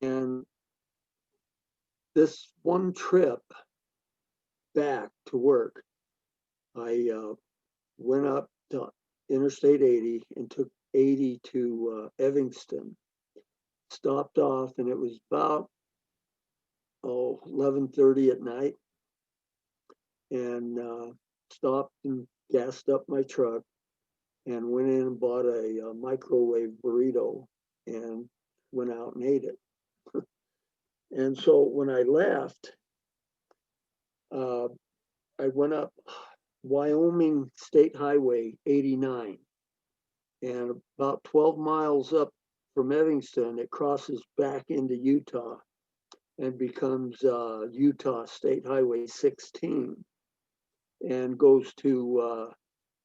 And this one trip back to work, I went up to Interstate 80 and took 80 to Evanston, stopped off, and it was about 11:30 at night, and stopped and gassed up my truck and went in and bought a microwave burrito and went out and ate it. And so when I left, I went up Wyoming State Highway 89, and about 12 miles up from Evanston, it crosses back into Utah and becomes Utah State Highway 16 and goes to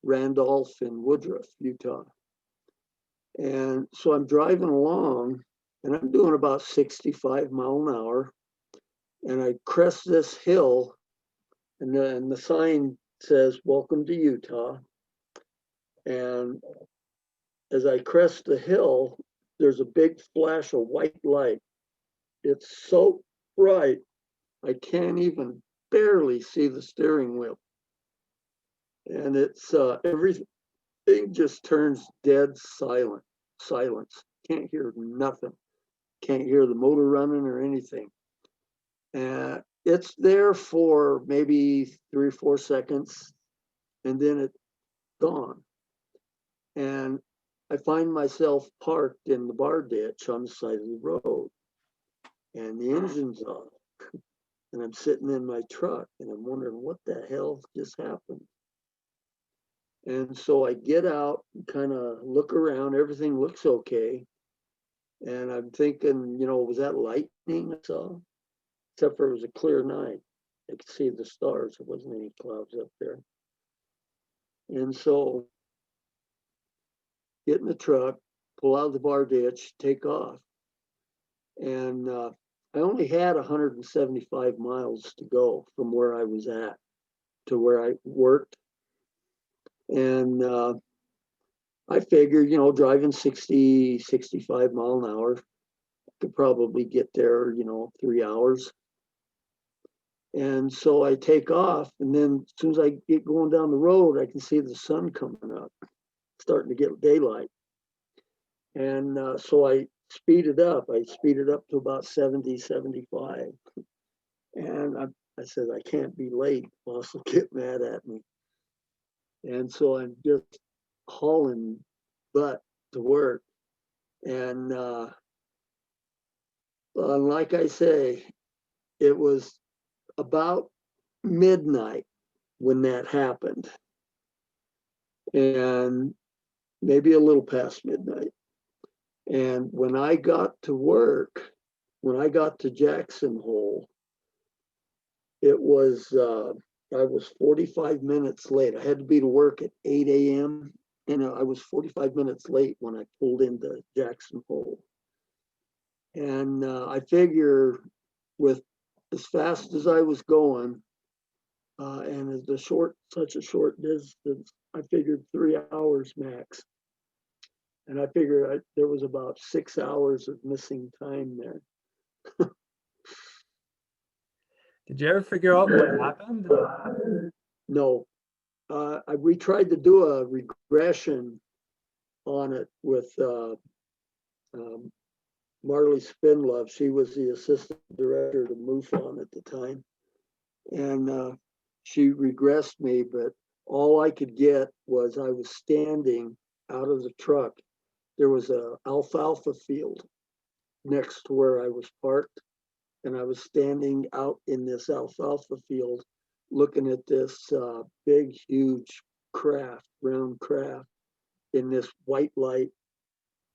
Randolph and Woodruff, Utah. And so I'm driving along and I'm doing about 65 miles an hour, and I crest this hill, and then the sign says, "Welcome to Utah." And as I crest the hill, there's a big flash of white light. It's so bright, I can't even barely see the steering wheel. And it's everything just turns dead silence. Can't hear nothing. Can't hear the motor running or anything. And it's there for maybe 3 or 4 seconds, and then it's gone. And I find myself parked in the bar ditch on the side of the road, and the engine's off. And I'm sitting in my truck, and I'm wondering what the hell just happened. And so I get out and kind of look around. Everything looks okay. And I'm thinking, was that lightning I saw? Except for it was a clear night. I could see the stars. There wasn't any clouds up there. And so get in the truck, pull out of the bar ditch, take off. And I only had 175 miles to go from where I was at to where I worked. And I figured, driving 60, 65 mile an hour, I could probably get there, 3 hours. And so I take off, and then as soon as I get going down the road, I can see the sun coming up, starting to get daylight. And so I speeded up. I speeded up to about 70, 75. And I said, I can't be late. Boss will get mad at me. And so I'm just hauling butt to work. And like I say, it was about midnight when that happened, and maybe a little past midnight. And when I got to work, when I got to Jackson Hole, it was I was 45 minutes late. I had to be to work at 8 a.m. and I was 45 minutes late when I pulled into Jackson Hole. And I figure with as fast as I was going, and as such a short distance, I figured 3 hours max. And I figured there was about 6 hours of missing time there. Did you ever figure out what happened? No, we tried to do a regression on it with um, Marley Spinlove. She was the assistant director to MUFON at the time. And she regressed me, but all I could get was I was standing out of the truck. There was a alfalfa field next to where I was parked, and I was standing out in this alfalfa field looking at this big, huge craft, round craft in this white light.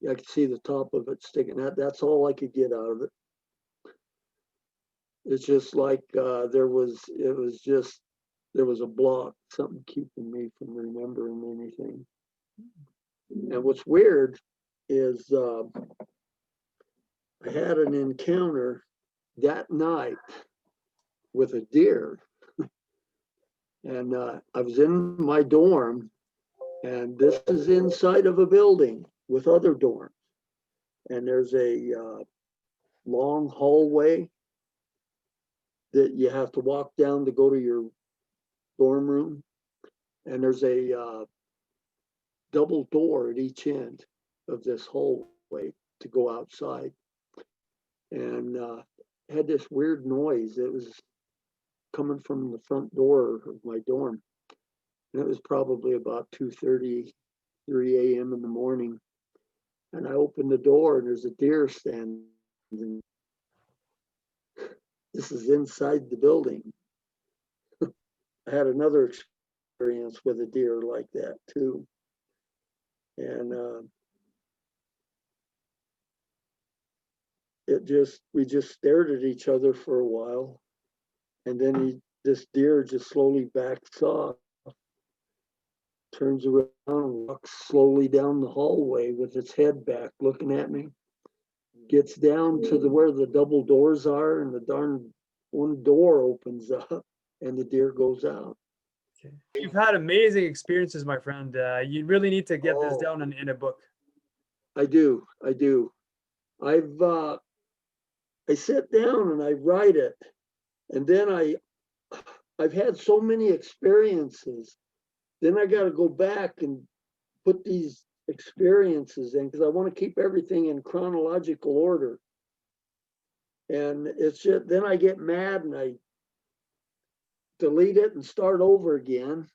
I could see the top of it sticking out. That's all I could get out of it. It's just like there was a block, something keeping me from remembering anything. And what's weird is I had an encounter that night with a deer. And I was in my dorm, and this is inside of a building with other dorms. And there's a long hallway that you have to walk down to go to your dorm room. And there's a double door at each end of this hallway to go outside. And had this weird noise. It was coming from the front door of my dorm. And it was probably about 2:30, 3 a.m. in the morning. And I opened the door and there's a deer standing. This is inside the building. I had another experience with a deer like that too. And we just stared at each other for a while. And then this deer just slowly backs off, turns around, and walks slowly down the hallway with its head back, looking at me. Gets down to where the double doors are, and the darn one door opens up, and the deer goes out. Okay. You've had amazing experiences, my friend. You really need to get this down in a book. I do. I sit down and I write it, and then I've had so many experiences. Then I got to go back and put these experiences in because I want to keep everything in chronological order. And it's just, then I get mad and I delete it and start over again.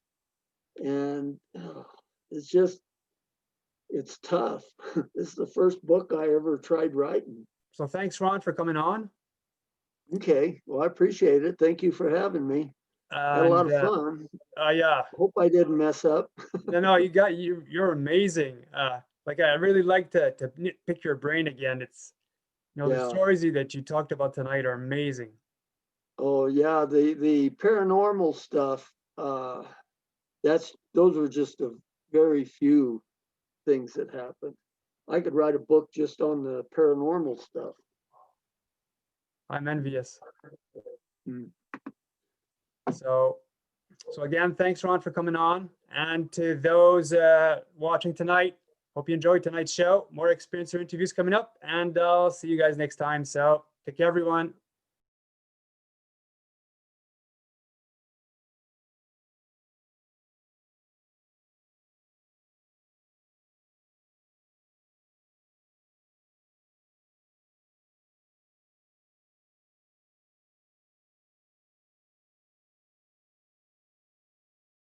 And it's tough. This is the first book I ever tried writing. So thanks, Ron, for coming on. Okay, well, I appreciate it. Thank you for having me. Had a lot of fun. Yeah. Hope I didn't mess up. No, you're amazing. Like I really like to pick your brain again. It's the stories that you talked about tonight are amazing. Oh yeah, the paranormal stuff. Those were just a very few things that happened. I could write a book just on the paranormal stuff. I'm envious. Mm. So again, thanks, Ron, for coming on. And to those watching tonight, hope you enjoyed tonight's show. More experiencer interviews coming up, and I'll see you guys next time. So take care, everyone.